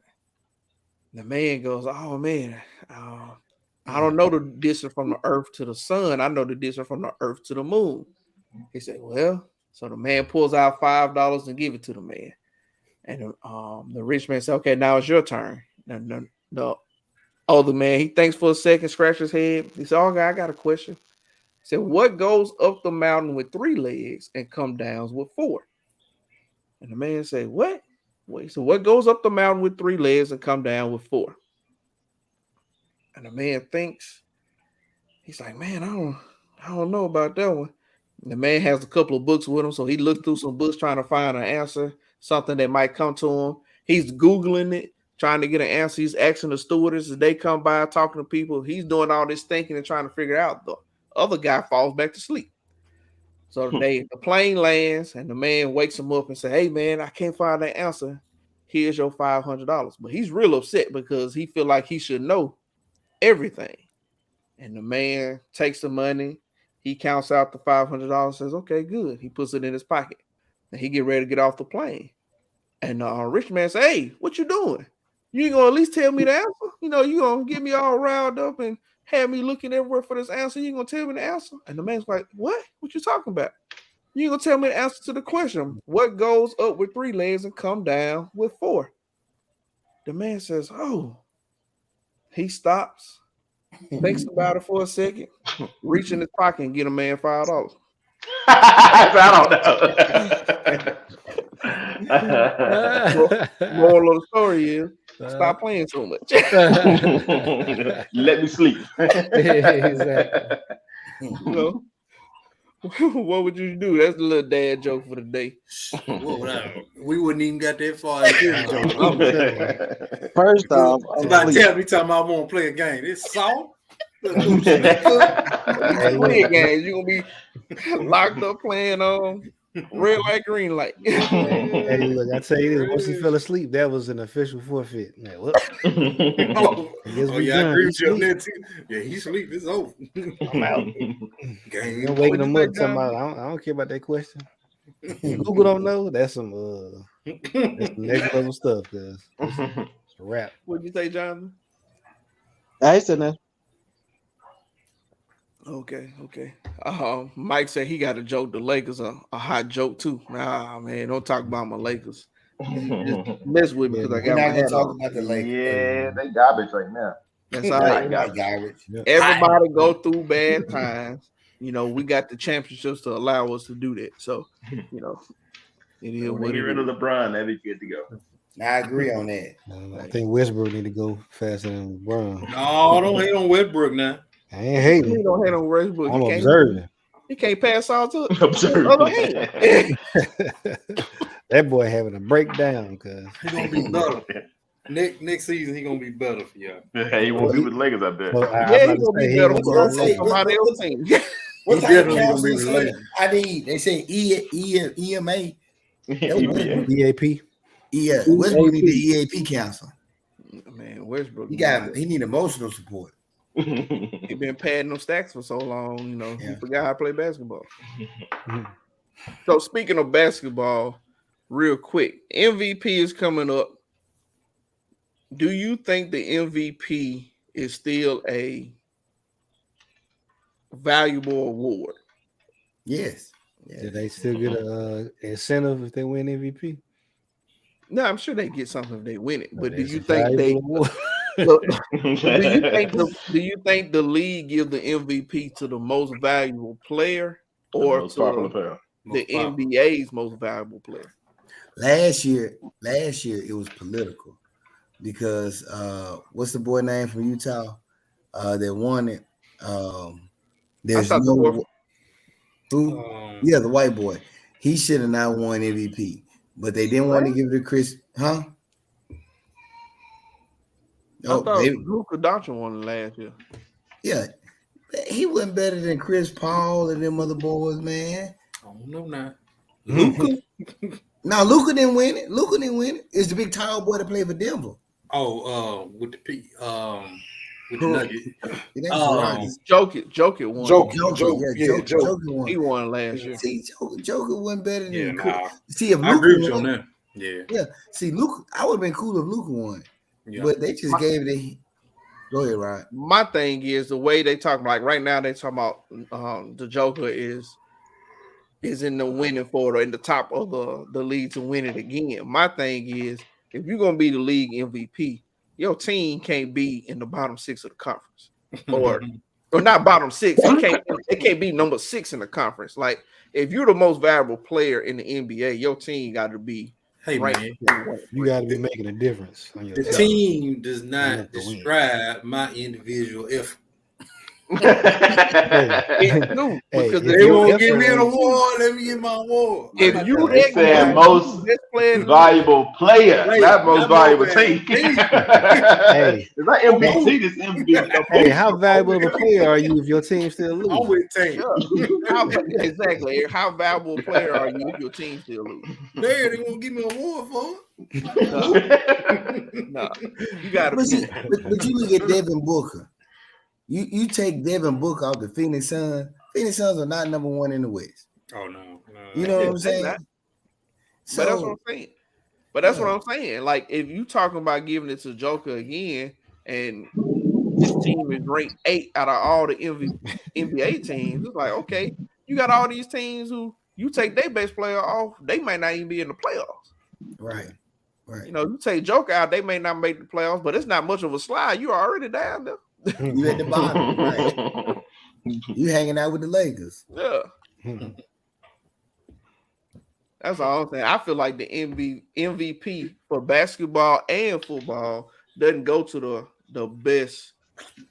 The man goes, oh, man, I don't know the distance from the earth to the sun. I know the distance from the earth to the moon. He said, well, so the man pulls out $5 and give it to the man. And the rich man said, okay, now it's your turn. No. Oh, the man, he thinks for a second, scratches his head. He said, okay, I got a question. He said, what goes up the mountain with 3 legs and come down with 4? And the man said, what? Wait, so what goes up the mountain with 3 legs and come down with 4? And the man thinks, he's like, man, I don't know about that one. And the man has a couple of books with him, so he looked through some books trying to find an answer, something that might come to him. He's Googling it, trying to get an answer. He's asking the stewardess as they come by, talking to people. He's doing all this thinking and trying to figure it out. The other guy falls back to sleep. So the plane lands, and the man wakes him up and says, hey, man, I can't find that answer. Here's your $500. But he's real upset because he feel like he should know everything. And the man takes the money. He counts out the $500, says, okay, good. He puts it in his pocket. And he get ready to get off the plane. And the rich man says, hey, what you doing? You ain't gonna at least tell me the answer. You know, you gonna get me all riled up and have me looking everywhere for this answer. You ain't gonna tell me the answer. And the man's like, what? What you talking about? You ain't gonna tell me the answer to the question. What goes up with 3 legs and come down with 4? The man says, oh. He stops, thinks about it for a second, reach in his pocket and get a man $5. I don't know. Moral of the story is stop playing so much. Let me sleep. Exactly. You know, what would you do? That's the little dad joke for the day. We wouldn't even got that far. First off, it's about telling me I want to play a game. It's soft. Play games. You're gonna be locked up playing red light, green light. Hey, look, I tell you this: once he fell asleep, that was an official forfeit. Man, what? I agree with you on that too. Yeah, he sleep. It's over. I'm out. I'm waking him up. Talking about, I don't care about that question. Google don't know. That's some next level stuff. Cause it's a wrap. What'd you say, Jonathan? I said that. Okay. Mike said he got a joke. The Lakers are a hot joke too. Nah, man, don't talk about my Lakers. Just mess with me because I got my head talk on. about the Lakers. Yeah, they garbage right now. That's all right. Garbage. Everybody go through bad times. You know, we got the championships to allow us to do that. So, you know, it is When what they it get rid is. of LeBron, that'd be good to go. I agree on that. I think Westbrook need to go faster than LeBron. No, don't hate on Westbrook now. I ain't hating. You don't hate on Westbrook. I'm observing. He can't pass all to Observing. other hand. That boy having a breakdown because He's gonna be better. Next season, he's gonna be better for y'all. Hey, he won't be with the Lakers, I bet. Well, Yeah, he's gonna be better for somebody else's team. What He type of definitely gonna council be they say? related. I need. They say EMA. EAP. Yeah, Westbrook need the EAP council. Man, Westbrook. He need emotional support. He been padding them stacks for so long, you know, he forgot how to play basketball. So speaking of basketball, real quick, MVP is coming up. Do you think the MVP is still a valuable award? Yes. Do they still get a incentive if they win MVP? No, I'm sure they get something if they win it. But do It's you a think they valuable award. look, do you think the league give the MVP to the most valuable player or Most popular player. the NBA's most valuable player? Last year it was political because what's the boy name from Utah that won it? There's no who? Yeah, the white boy. He should have not won MVP, but they didn't want to give it to Chris, huh? I thought Luka Doncic won it last year. Yeah, he wasn't better than Chris Paul and them other boys, man. I don't know now. Luka? No, Luka didn't win it. Luka didn't win it. It's the big tall boy that played for Denver. Oh, with the Nuggets. Jokic won. Jokic won. He won last year. See, Joker wasn't better than Chris. Nah. See, if I Luka agree with you won, on that. Yeah. See, Luka, I would have been cool if Luka won. Yeah. But they just gave it. Go ahead, Ryan. My thing is the way they talk, like right now they talking about the Joker is in the winning for in the top of the league to win it again. My thing is if you're gonna be the league MVP, your team can't be in the bottom 6 of the conference, or not bottom 6. It can't be number 6 in the conference. Like if you're the most valuable player in the NBA, your team got to be. Hey, right. man. You got to be making a difference. On your The team does not describe my individual effort. Because they won't give me an award. Let me get my award. If you said most valuable player, not most valuable team. Hey, it's not MVP. This MVP. Hey, how valuable of a player are you if your team still loses? I'm with team. Exactly. How valuable a player are you if your team still loses? They won't give me an award for it. No. You got to. But you look at Devin Booker. You take Devin Booker out the Phoenix Suns. Phoenix Suns are not number 1 in the West. Oh no. You know what I'm saying? But that's what I'm saying. But that's what I'm saying. Like, if you talking about giving it to Joker again, and this team is ranked 8 out of all the NBA teams, it's like, okay, you got all these teams who you take their best player off, they might not even be in the playoffs. Right. Right. You know, you take Joker out, they may not make the playoffs, but it's not much of a slide. You're already down there. You at the bottom. Right. You hanging out with the Lakers. Yeah. That's all I'm saying. I feel like the MVP for basketball and football doesn't go to the best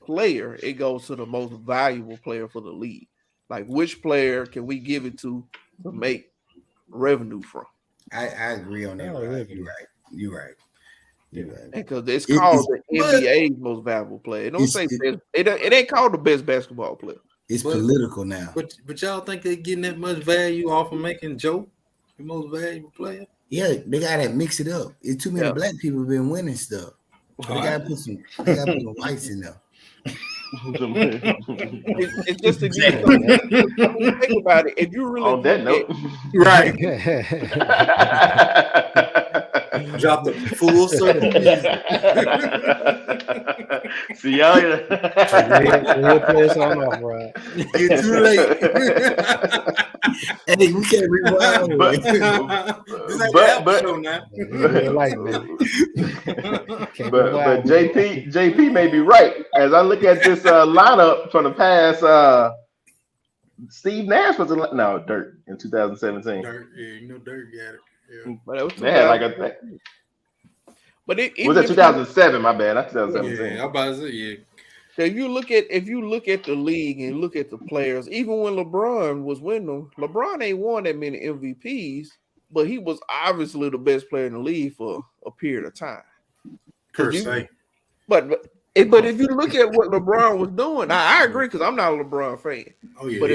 player. It goes to the most valuable player for the league. Like, which player can we give it to make revenue from? I agree on that. Right. You're right. Because it's called the NBA's most valuable player. It don't say it ain't called the best basketball player. It's political now. But y'all think they're getting that much value off of making Joe the most valuable player? Yeah, they gotta mix it up. It's too many black people been winning stuff. They gotta put some whites in there. It's just a game. Think about it. If you really on that note, right? Drop the full circle. See y'all. We'll play us on off, right? You're too late. Hey, we can't rewind. But JP may be right. As I look at this lineup from the past, Steve Nash was Dirk in 2017. Dirk, Dirk got it. Yeah. But it was they had like a. But it was it 2007? My bad, not 2017. Yeah, I'm about to say yeah. So if you look at the league and look at the players, even when LeBron was winning them, LeBron ain't won that many MVPs, but he was obviously the best player in the league for a period of time. Per se. But if you look at what LeBron was doing, I agree because I'm not a LeBron fan. Oh yeah. But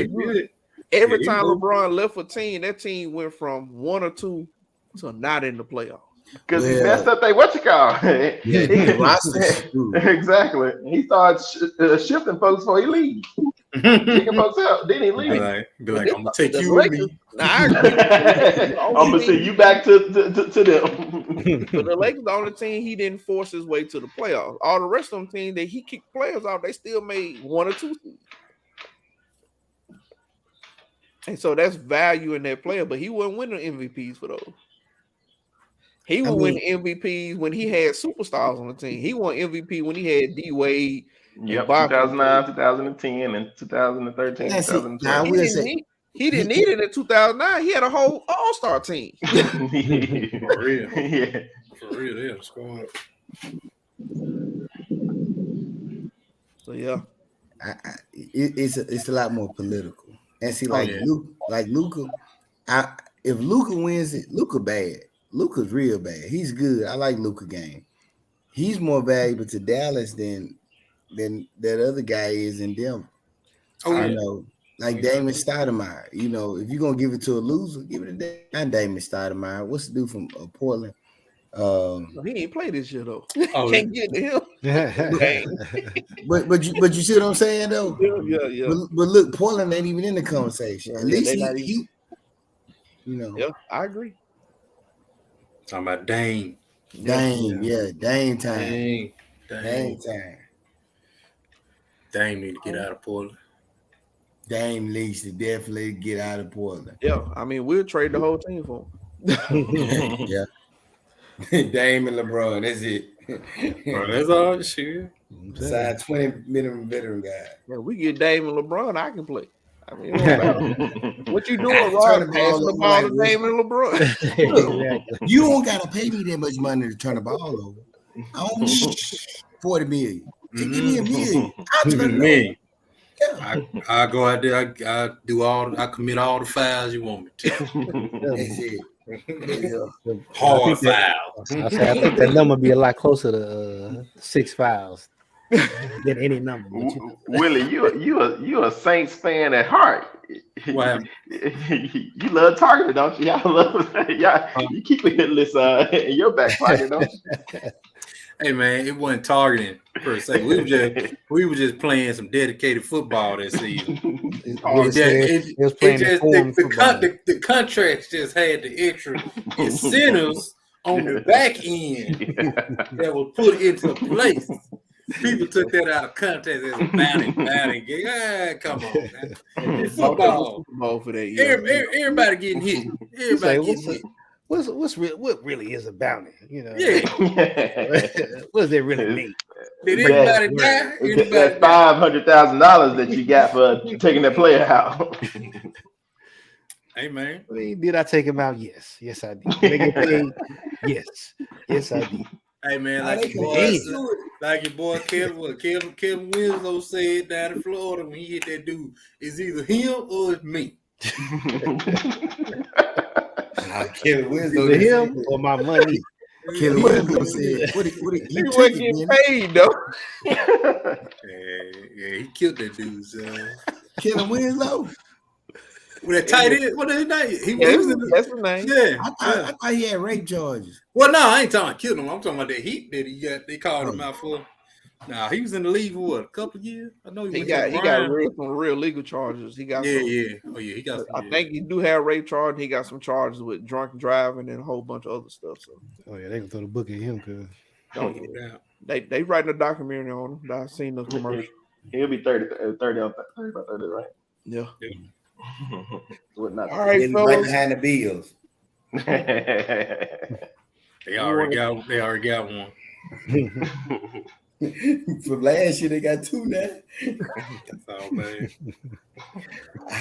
every time LeBron left a team, that team went from 1 or 2 to not in the playoffs. Because he messed up exactly. He started shifting folks before he leaves. Kicking folks out. Then he leaves. Be like, I'm gonna take you with me. I'm gonna send you back to them. But the Lakers, the only team he didn't force his way to the playoffs. All the rest of them teams that he kicked players off, they still made 1 or 2 seeds. And so that's value in that player, but he wasn't winning MVPs for those. He would win MVPs when he had superstars on the team. He won MVP when he had D Wade. Yep, 2009, 2010, and 2013, 2012. He didn't need it in 2009. He had a whole all-star team. For real. Yeah. For real, they had a squad. So yeah. It's a lot more political. And see, Luka, if Luka wins it, Luka bad. Luka's real bad. He's good. I like Luka game. He's more valuable to Dallas than that other guy is in Denver. I know, like Damon Stoudemire. You know, if you're gonna give it to a loser, give it to Damon Stoudemire. What's the dude from Portland? He ain't played this year though. Can't get to him. but you see what I'm saying though? Yeah. But look, Portland ain't even in the conversation. At least he you know. Yeah, I agree. Talking about Dame. Dame time. Dame time. Dame need to get out of Portland. Dame needs to definitely get out of Portland. Yeah, I mean, we'll trade the whole team for him. Yeah. Dame and LeBron, that's it. Bro, that's all shit. Besides 20 minimum veteran guy. Yeah, we get Dame and LeBron, I can play. I mean, what you doing, Rod? Passing the ball to Dame and LeBron. You don't gotta pay me that much money to turn the ball over. I only 40 million. Give me $1 million. I'll turn it over. Yeah. I go out there. I commit all the fouls you want me to. That's it. Hard fouls. I think that number be a lot closer to 6 fouls than any number. Willie, you a Saints fan at heart. Wow. You love targeting, don't you? Y'all love you keep a hit list in your back pocket, don't you? Hey man, it wasn't targeting per se. We were just playing some dedicated football this season. The contracts just had the extra incentives on the back end that was put into place. People took that out of context as a bounty game. Ah, come on, man. It's football. For that year. Everybody getting hit. Everybody getting hit. What really is a bounty? You know, Yeah. what does that really mean? Did anybody die? That's $500,000 that you got for taking that player out. Hey man, I mean, did I take him out? Yes, I did. Did I get paid? Yes, I did. Hey man, Nah, like your boy Kevin Winslow said down in Florida when he hit that dude, it's either him or it's me. Kevin Winslow, Either him or my money. Kevin Winslow said, "What He wasn't getting paid though." Yeah, he killed that dude. Kevin Winslow. With that tight end, what is his name? That's his name. Yeah. I thought he had rape charges. Well, no, I ain't talking about killing him. I'm talking about that heat that he got. They called him out for. Nah, he was in the league for what, a couple of years? I know He got some real legal charges. He got he got. I think he do have rape charge. He got some charges with drunk driving and a whole bunch of other stuff. So they can throw the book at him because they writing a documentary on him. I seen the commercial. He'll be 30 by 30, right? Yeah. All right, fellas. Right behind the Bills. They already got one. From last year, they got two now. That's all, man.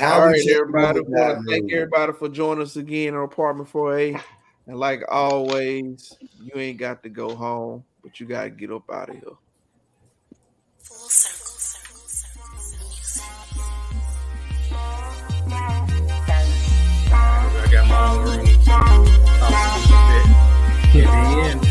All right, everybody. Want to thank everybody for joining us again on Apartment 4A. And like always, you ain't got to go home, but you got to get up out of here. Full circle. I got my own room. At the end,